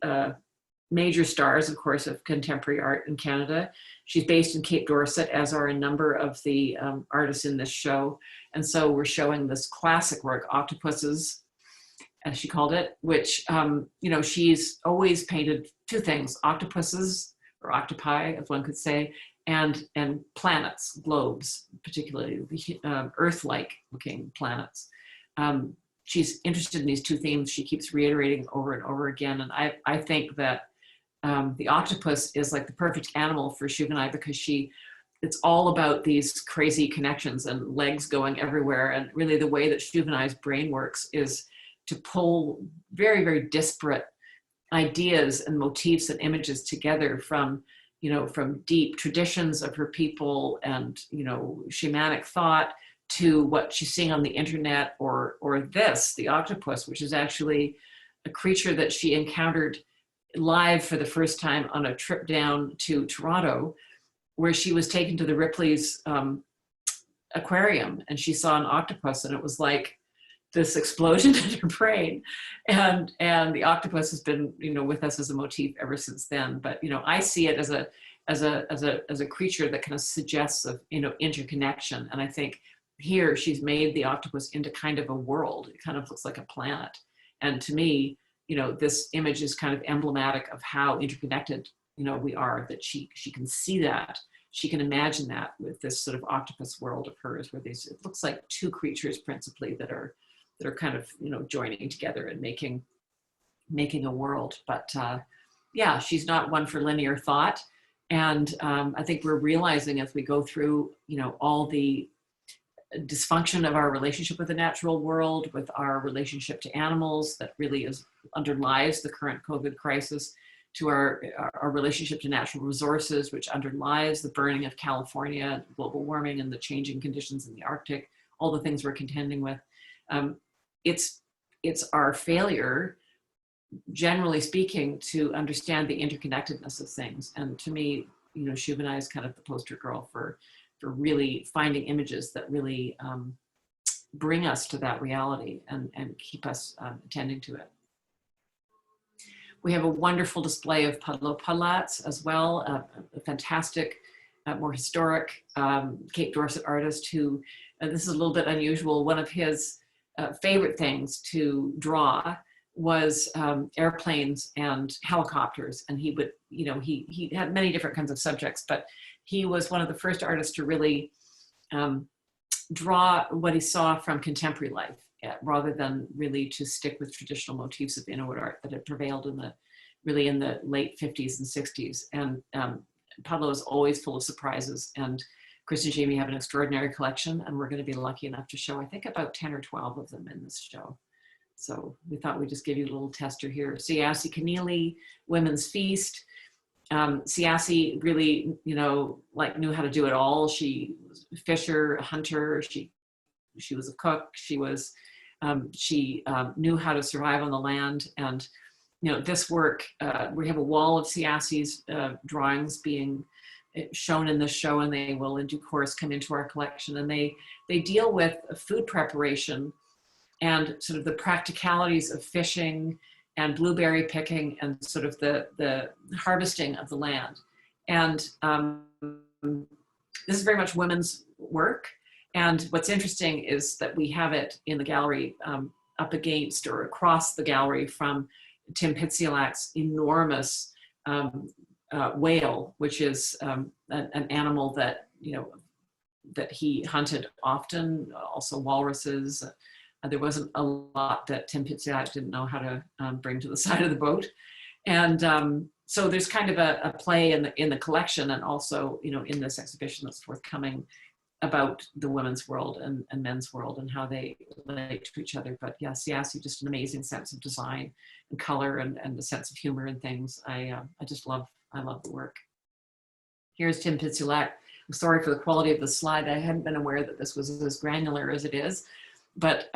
major stars, of course, of contemporary art in Canada. She's based in Cape Dorset, as are a number of the artists in this show. And so we're showing this classic work, Octopuses, as she called it, which, you know, she's always painted two things: octopuses, or octopi, as one could say, and planets, globes, particularly Earth-like looking planets. She's interested in these two themes. She keeps reiterating over and over again. And I think that the octopus is like the perfect animal for Shuvani, because it's all about these crazy connections and legs going everywhere. And really the way that Shuvani's brain works is to pull very disparate ideas and motifs and images together from, you know, from deep traditions of her people and, you know, shamanic thought, to what she's seeing on the internet, or the octopus, which is actually a creature that she encountered live for the first time on a trip down to Toronto, where she was taken to the Ripley's aquarium, and she saw an octopus, and it was like this explosion in her brain. And the octopus has been, you know, with us as a motif ever since then. But, you know, I see it as a creature that kind of suggests of, you know, interconnection. And I think here she's made the octopus into kind of a world. It kind of looks like a planet. And to me, you know, this image is kind of emblematic of how interconnected, you know, we are, that she can see that. She can imagine that with this sort of octopus world of hers, where it looks like two creatures principally that are kind of, you know, joining together and making a world. But yeah, she's not one for linear thought. And I think we're realizing as we go through, you know, all the dysfunction of our relationship with the natural world, with our relationship to animals, that really underlies the current COVID crisis, to our relationship to natural resources, which underlies the burning of California, global warming, and the changing conditions in the Arctic, all the things we're contending with. It's our failure, generally speaking, to understand the interconnectedness of things. And to me, you know, Shuvani is kind of the poster girl for really finding images that really bring us to that reality and keep us attending to it. We have a wonderful display of Pudlo Pudlats as well, a fantastic, more historic Cape Dorset artist who, this is a little bit unusual, one of his favorite things to draw was airplanes and helicopters. And he would, you know, he had many different kinds of subjects, but he was one of the first artists to really draw what he saw from contemporary life, rather than really to stick with traditional motifs of Inuit art that had prevailed in the, really in the late 50s and 60s. And Pudlo is always full of surprises. And Chris and Jamie have an extraordinary collection, and we're going to be lucky enough to show, I think, about 10 or 12 of them in this show. So we thought we'd just give you a little tester here. Siasi Keneally, Women's Feast. Siasi really, you know, like knew how to do it all. She was a fisher, a hunter. She was a cook. She was, she knew how to survive on the land. And, you know, this work, we have a wall of Siasi's drawings being shown in this show, and they will in due course come into our collection. And they deal with food preparation and sort of the practicalities of fishing and blueberry picking and sort of the harvesting of the land. And this is very much women's work. And what's interesting is that we have it in the gallery up against or across the gallery from Tim Pitsiolak's enormous whale, which is an animal that, you know, that he hunted often, also walruses. There wasn't a lot that Tim Pitsiolak didn't know how to bring to the side of the boat. And so there's kind of a play in the collection, and also, you know, in this exhibition that's forthcoming, about the women's world and men's world and how they relate to each other. But yeah, Siasi, just an amazing sense of design and color and the sense of humor and things. I love the work. Here's Tim Pitsiolak. I'm sorry for the quality of the slide. I hadn't been aware that this was as granular as it is. But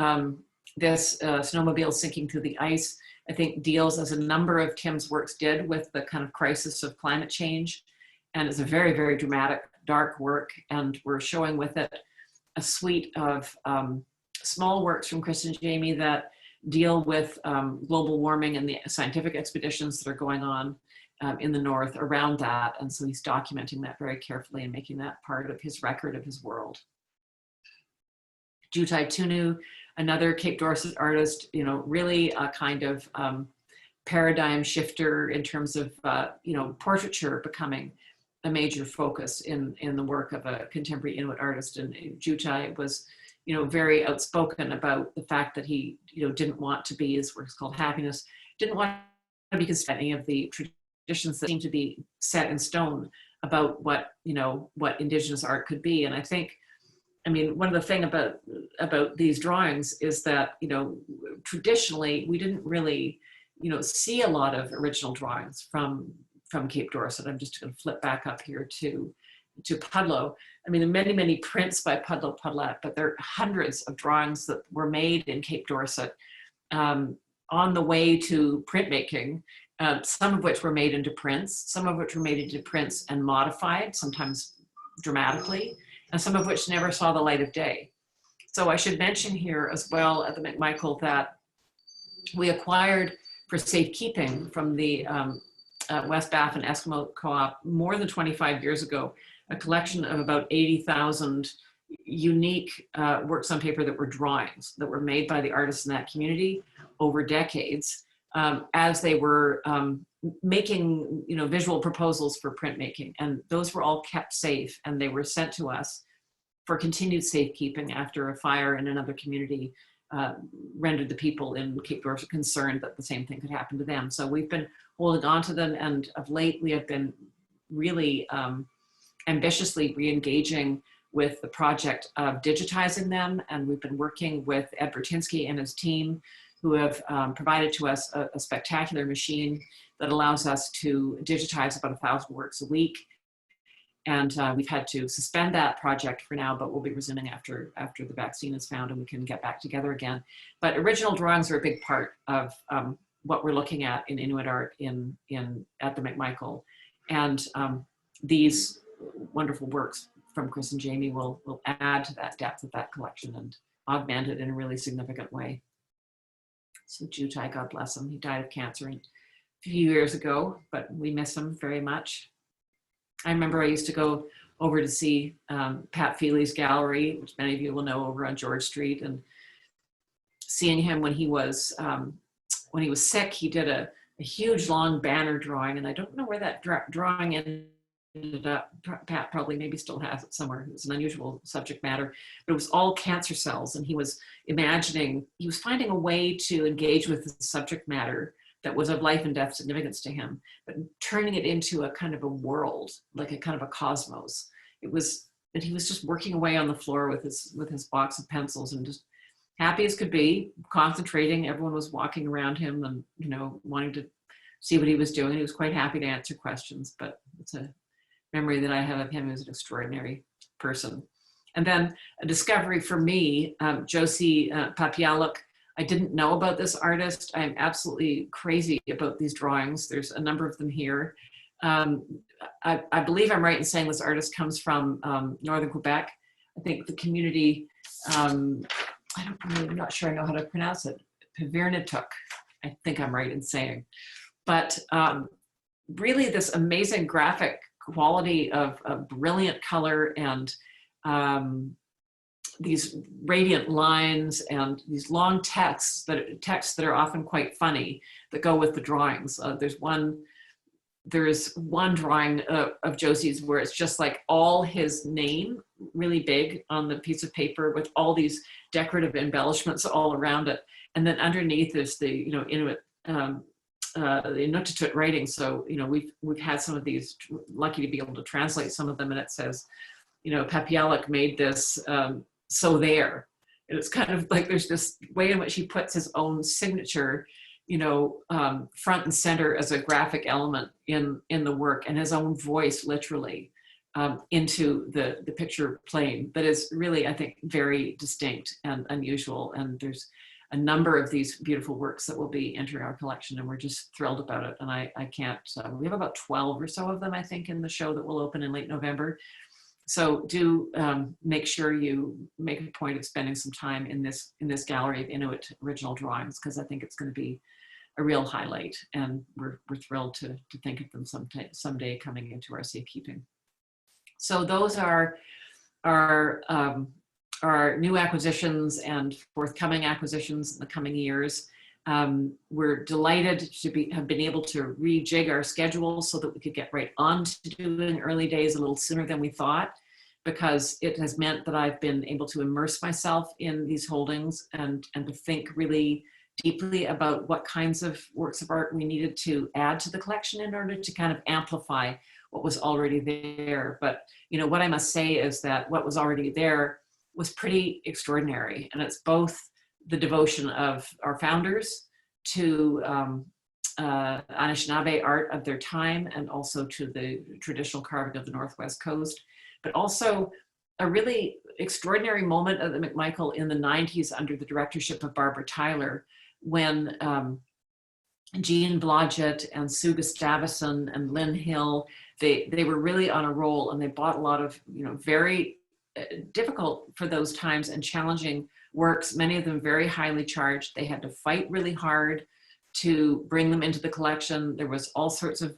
this snowmobile sinking through the ice, I think, deals, as a number of Tim's works did, with the kind of crisis of climate change. And it's a very, very dramatic, dark work. And we're showing with it a suite of small works from Chris and Jamie that deal with global warming and the scientific expeditions that are going on in the north around that. And so he's documenting that very carefully and making that part of his record of his world. Jutai Tunu, another Cape Dorset artist, you know, really a kind of paradigm shifter in terms of, you know, portraiture becoming a major focus in the work of a contemporary Inuit artist. And Jutai was, you know, very outspoken about the fact that he, you know, didn't want to be, his work's called Happiness, didn't want to be considered any of the traditions that seem to be set in stone about what, you know, what Indigenous art could be. And I think, I mean, one of the things about these drawings is that, you know, traditionally we didn't really, you know, see a lot of original drawings from Cape Dorset. I'm just going to flip back up here to Pudlo. I mean, there are many, many prints by Pudlo Pudlat, but there are hundreds of drawings that were made in Cape Dorset on the way to printmaking, some of which were made into prints, some of which were made into prints and modified, sometimes dramatically, and some of which never saw the light of day. So I should mention here as well at the McMichael that we acquired for safekeeping from the West Baffin Eskimo Co-op more than 25 years ago, a collection of about 80,000 unique works on paper that were drawings that were made by the artists in that community over decades as they were making, you know, visual proposals for printmaking. And those were all kept safe, and they were sent to us for continued safekeeping after a fire in another community rendered the people in Cape Dorset concerned that the same thing could happen to them. So we've been holding on to them, and of late we have been really ambitiously re-engaging with the project of digitizing them. And we've been working with Ed Bertinsky and his team, who have provided to us a spectacular machine that allows us to digitize about 1,000 works a week. And we've had to suspend that project for now, but we'll be resuming after the vaccine is found and we can get back together again. But original drawings are a big part of what we're looking at in Inuit art at the McMichael. And these wonderful works from Chris and Jamie will add to that depth of that collection and augment it in a really significant way. So Jutai, God bless him, he died of cancer a few years ago, but we miss him very much. I remember I used to go over to see Pat Feely's gallery, which many of you will know, over on George Street, and seeing him when he was sick. He did a huge long banner drawing, and I don't know where that drawing ended up. Pat probably maybe still has it somewhere. It's an unusual subject matter, but it was all cancer cells, and he was finding a way to engage with the subject matter that was of life and death significance to him, but turning it into a kind of a world, like a kind of a cosmos. And he was just working away on the floor with his box of pencils and just happy as could be, concentrating. Everyone was walking around him and, wanting to see what he was doing. He was quite happy to answer questions, but it's a memory that I have of him as an extraordinary person. And then a discovery for me, Josie Papialuk. I didn't know about this artist. I'm absolutely crazy about these drawings. There's a number of them here. I believe I'm right in saying this artist comes from Northern Quebec. I think the community, I'm not sure I know how to pronounce it, Pavirnatuk, I think I'm right in saying. But really this amazing graphic quality of brilliant color and these radiant lines and these long texts that are often quite funny that go with the drawings. There's one drawing of Josie's where it's just like all his name really big on the piece of paper with all these decorative embellishments all around it. And then underneath is the, Inuit, the Inuktitut writing. So, we've had some of these, lucky to be able to translate some of them, and it says, Papialuk made this, so there. And it's kind of like there's this way in which he puts his own signature, front and center as a graphic element in the work, and his own voice literally into the picture plane that is really, I think, very distinct and unusual. And there's a number of these beautiful works that will be entering our collection, and we're just thrilled about it. And I can't, we have about 12 or so of them, I think, in the show that will open in late November. So do make sure you make a point of spending some time in this gallery of Inuit original drawings, because I think it's going to be a real highlight, and we're thrilled to think of them someday coming into our safekeeping. So those are our new acquisitions and forthcoming acquisitions in the coming years. We're delighted to have been able to rejig our schedule so that we could get right on to doing early days a little sooner than we thought, because it has meant that I've been able to immerse myself in these holdings and to think really deeply about what kinds of works of art we needed to add to the collection in order to kind of amplify what was already there. But what I must say is that what was already there was pretty extraordinary, and it's both the devotion of our founders to Anishinaabe art of their time, and also to the traditional carving of the Northwest Coast, but also a really extraordinary moment at the McMichael in the 90s under the directorship of Barbara Tyler, when Jean Blodgett and Sue Gustavison and Lynn Hill, they were really on a roll, and they bought a lot of very difficult for those times and challenging works, many of them very highly charged. They had to fight really hard to bring them into the collection. There was all sorts of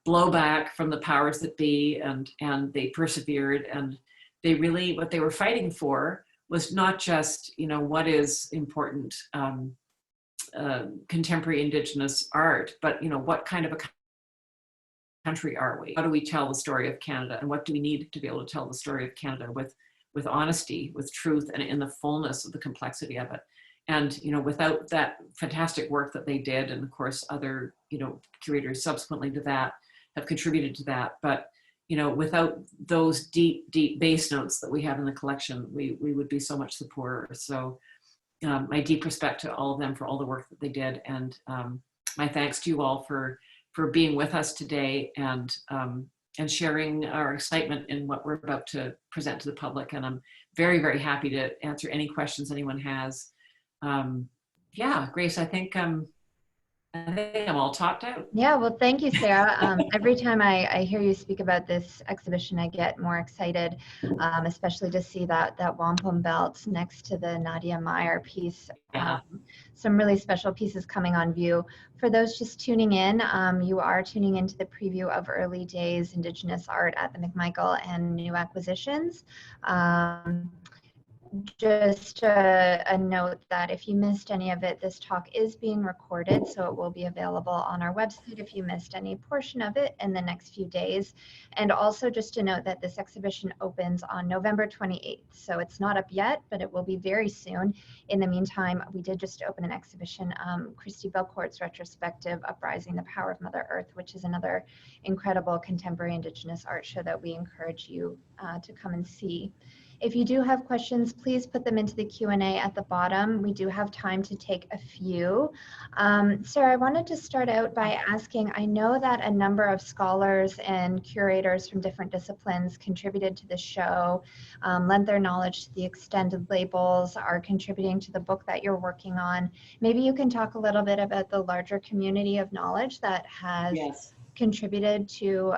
blowback from the powers that be, and they persevered. And they really, what they were fighting for was not just, what is important contemporary Indigenous art, but, what kind of a country are we? How do we tell the story of Canada, and what do we need to be able to tell the story of Canada with honesty, with truth, and in the fullness of the complexity of it? And without that fantastic work that they did, and of course other curators subsequently to that have contributed to that, but without those deep bass notes that we have in the collection, we would be so much the poorer. So my deep respect to all of them for all the work that they did, and my thanks to you all for being with us today and sharing our excitement in what we're about to present to the public. And I'm very, very happy to answer any questions anyone has. Yeah, Grace, I think I think I'm all talked out. Yeah, well, thank you, Sarah. Every time I hear you speak about this exhibition, I get more excited, especially to see that wampum belt next to the Nadia Meyer piece. Yeah. Some really special pieces coming on view. For those just tuning in, you are tuning into the preview of Early Days Indigenous Art at the McMichael and New Acquisitions. Just a note that if you missed any of it, this talk is being recorded, so it will be available on our website if you missed any portion of it in the next few days. And also just to note that this exhibition opens on November 28th, so it's not up yet, but it will be very soon. In the meantime, we did just open an exhibition, Christy Belcourt's retrospective, Uprising the Power of Mother Earth, which is another incredible contemporary Indigenous art show that we encourage you to come and see. If you do have questions, please put them into the Q&A at the bottom. We do have time to take a few. Sarah, I wanted to start out by asking, I know that a number of scholars and curators from different disciplines contributed to the show, lent their knowledge to the extended labels, are contributing to the book that you're working on. Maybe you can talk a little bit about the larger community of knowledge that has contributed to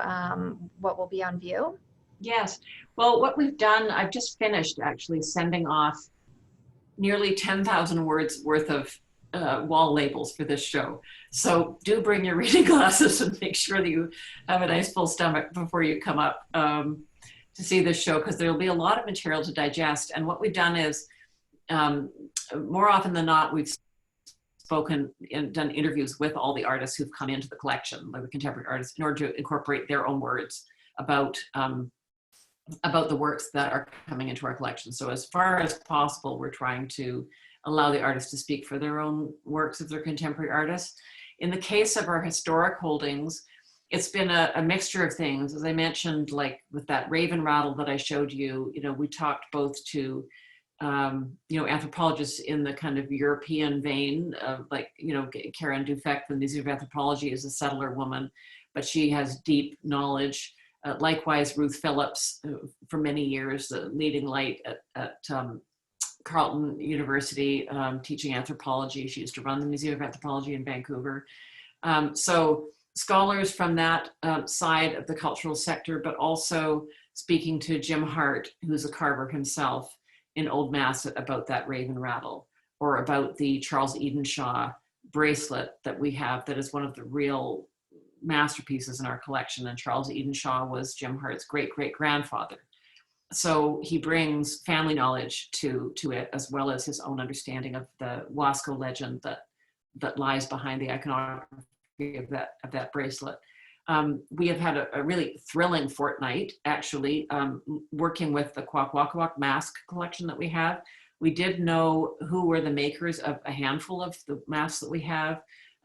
what will be on view. Yes. Well, what we've done, I've just finished actually sending off nearly 10,000 words worth of wall labels for this show. So do bring your reading glasses and make sure that you have a nice full stomach before you come up to see this show, because there'll be a lot of material to digest. And what we've done is, more often than not, we've spoken and done interviews with all the artists who've come into the collection, like the contemporary artists, in order to incorporate their own words about the works that are coming into our collection. So as far as possible, we're trying to allow the artists to speak for their own works if they're contemporary artists. In the case of our historic holdings, it's been a mixture of things. As I mentioned, like with that raven rattle that I showed you, we talked both to anthropologists in the kind of European vein, like, Karen Dufek, the Museum of Anthropology, is a settler woman, but she has deep knowledge. Likewise, Ruth Phillips, for many years, the leading light at Carleton University, teaching anthropology. She used to run the Museum of Anthropology in Vancouver. So scholars from that side of the cultural sector, but also speaking to Jim Hart, who's a carver himself, in Old Masset, about that raven rattle, or about the Charles Edenshaw bracelet that we have, that is one of the real masterpieces in our collection. And Charles Edenshaw was Jim Hart's great-great-grandfather. So he brings family knowledge to it, as well as his own understanding of the Wasco legend that lies behind the iconography of that bracelet. We have had a really thrilling fortnight, actually, working with the Kwakwaka'wakw mask collection that we have. We did know who were the makers of a handful of the masks that we have.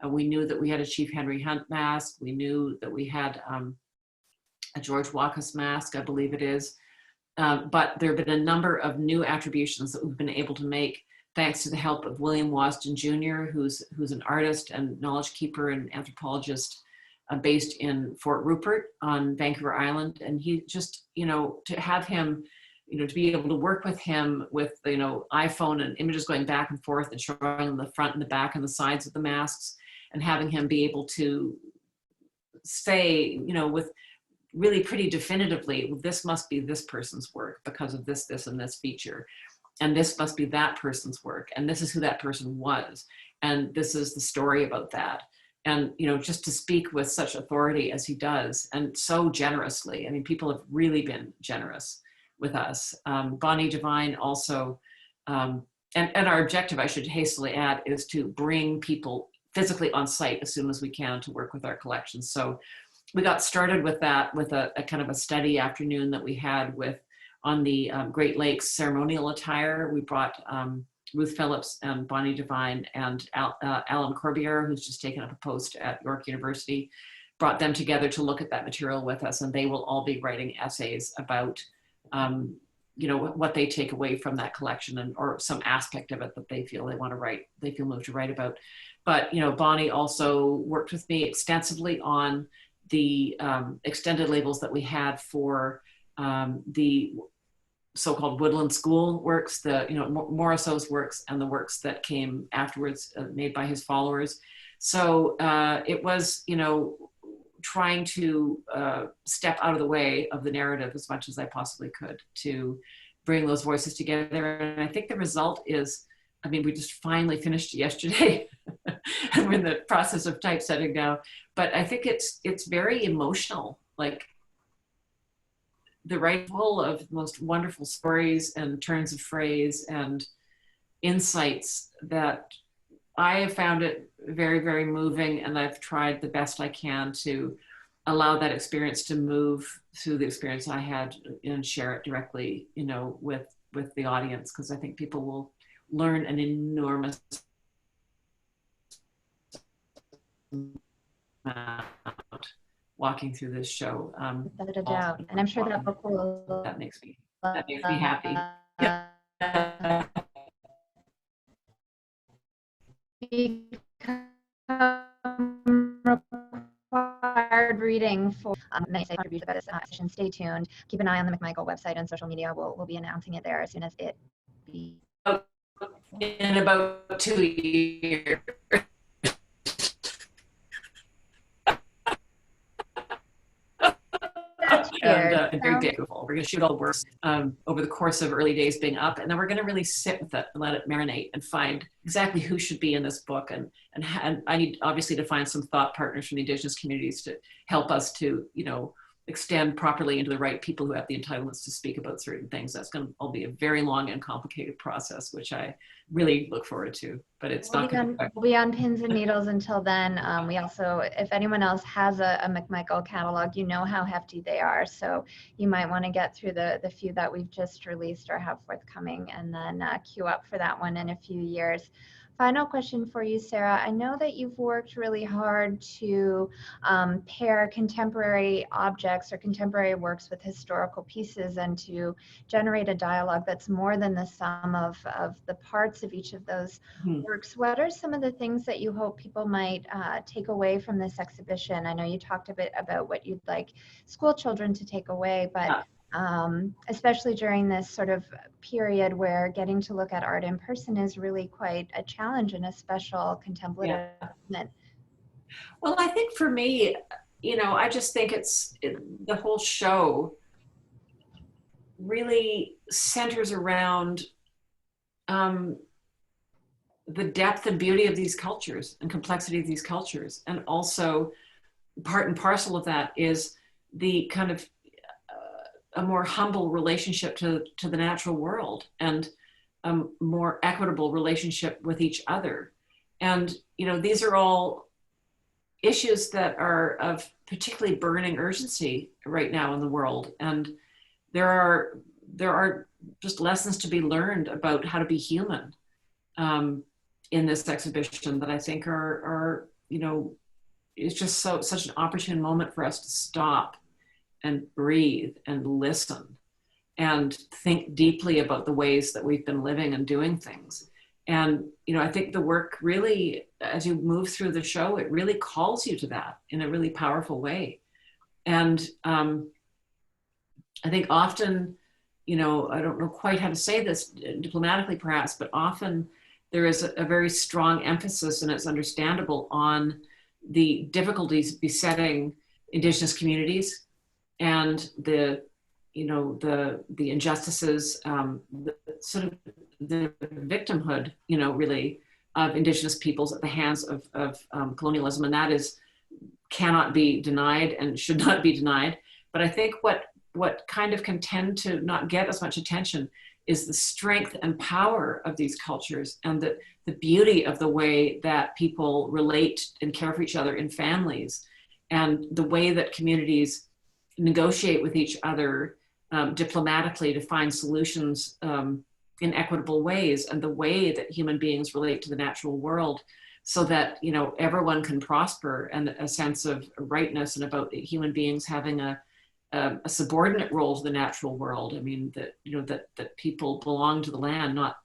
We knew that we had a Chief Henry Hunt mask. We knew that we had a George Wakas mask, I believe it is. But there have been a number of new attributions that we've been able to make, thanks to the help of William Wasden Jr., who's an artist and knowledge keeper and anthropologist based in Fort Rupert on Vancouver Island. And he just, to have him, to be able to work with him with, iPhone and images going back and forth and showing the front and the back and the sides of the masks, and having him be able to say, with really pretty definitively, this must be this person's work because of this, and this feature. And this must be that person's work. And this is who that person was. And this is the story about that. And, just to speak with such authority as he does, and so generously. I mean, people have really been generous with us. Bonnie Devine also, and our objective, I should hastily add, is to bring people physically on site as soon as we can to work with our collections. So we got started with that, with a kind of a study afternoon that we had on the Great Lakes ceremonial attire. We brought Ruth Phillips and Bonnie Devine and Alan Corbier, who's just taken up a post at York University, brought them together to look at that material with us, and they will all be writing essays about what they take away from that collection, or some aspect of it that they feel moved to write about. But Bonnie also worked with me extensively on the extended labels that we had for the so-called Woodland School works, the Morrisseau's works, and the works that came afterwards made by his followers. So it was, you know, trying to step out of the way of the narrative as much as I possibly could to bring those voices together. And I think the result is, I mean, we just finally finished yesterday and we're in the process of typesetting now, but I think it's very emotional, like the right full of most wonderful stories and turns of phrase and insights that I have found it very, very moving, and I've tried the best I can to allow that experience to move through the experience I had and share it directly, you know, with the audience, because I think people will learn an enormous amount walking through this show. Without a doubt, and I'm sure that book will. That makes me happy. Yeah. Become required reading for many contribute about this session. Stay tuned. Keep an eye on the McMichael website and social media. We'll be announcing it there as soon as it be. In about 2 years. And very beautiful. We're going to shoot all the works over the course of early days being up, and then we're going to really sit with it and let it marinate and find exactly who should be in this book. And I need obviously to find some thought partners from the Indigenous communities to help us to, you know, extend properly into the right people who have the entitlements to speak about certain things. That's going to all be a very long and complicated process, which I really look forward to, but it's not going to be. We'll be on pins and needles until then. We also, if anyone else has a McMichael catalog, you know how hefty they are. So you might want to get through the few that we've just released or have forthcoming, and then queue up for that one in a few years. Final question for you, Sarah. I know that you've worked really hard to pair contemporary objects or contemporary works with historical pieces and to generate a dialogue that's more than the sum of the parts of each of those works. What are some of the things that you hope people might take away from this exhibition? I know you talked a bit about what you'd like school children to take away, but especially during this sort of period where getting to look at art in person is really quite a challenge and a special contemplative moment. Well, I think for me, you know, I just think the whole show really centers around the depth and beauty of these cultures and complexity of these cultures. And also part and parcel of that is the kind of a more humble relationship to the natural world and a more equitable relationship with each other. And, you know, these are all issues that are of particularly burning urgency right now in the world. And there are just lessons to be learned about how to be human in this exhibition that I think are, you know, it's just such an opportune moment for us to stop and breathe and listen and think deeply about the ways that we've been living and doing things. And, you know, I think the work really, as you move through the show, it really calls you to that in a really powerful way. And I think often, you know, I don't know quite how to say this diplomatically perhaps, but often there is a very strong emphasis, and it's understandable, on the difficulties besetting Indigenous communities and the injustices, sort of the victimhood, you know, really of Indigenous peoples at the hands of colonialism, and that cannot be denied and should not be denied. But I think what kind of can tend to not get as much attention is the strength and power of these cultures and the beauty of the way that people relate and care for each other in families, and the way that communities negotiate with each other diplomatically to find solutions in equitable ways, and the way that human beings relate to the natural world so that, you know, everyone can prosper, and a sense of rightness, and about human beings having a subordinate role to the natural world. I mean, that, you know, that people belong to the land, not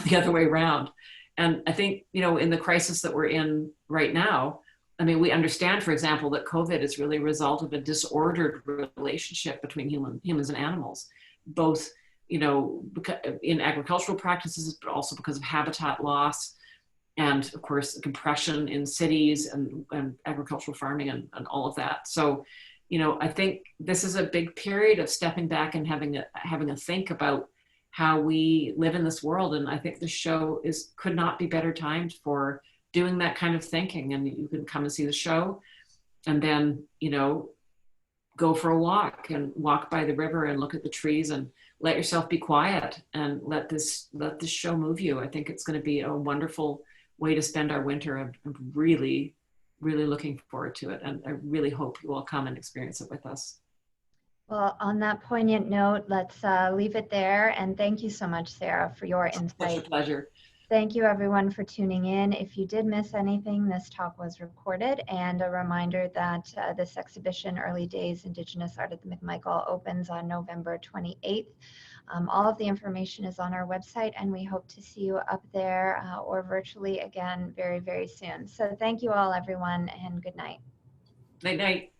the other way around. And I think, you know, in the crisis that we're in right now, I mean, we understand, for example, that COVID is really a result of a disordered relationship between humans and animals, both, you know, in agricultural practices, but also because of habitat loss and of course, compression in cities and agricultural farming and all of that. So, you know, I think this is a big period of stepping back and having a think about how we live in this world. And I think the show could not be better timed for doing that kind of thinking. And you can come and see the show, and then, you know, go for a walk and walk by the river and look at the trees and let yourself be quiet and let this show move you. I think it's going to be a wonderful way to spend our winter. I'm really, really looking forward to it. And I really hope you all come and experience it with us. Well, on that poignant note, let's leave it there. And thank you so much, Sarah, for your insight. Pleasure. Thank you everyone for tuning in. If you did miss anything, this talk was recorded, and a reminder that this exhibition, Early Days Indigenous Art at the McMichael, opens on November 28th. All of the information is on our website, and we hope to see you up there or virtually again very, very soon. So thank you all, everyone, and good night. Night, night.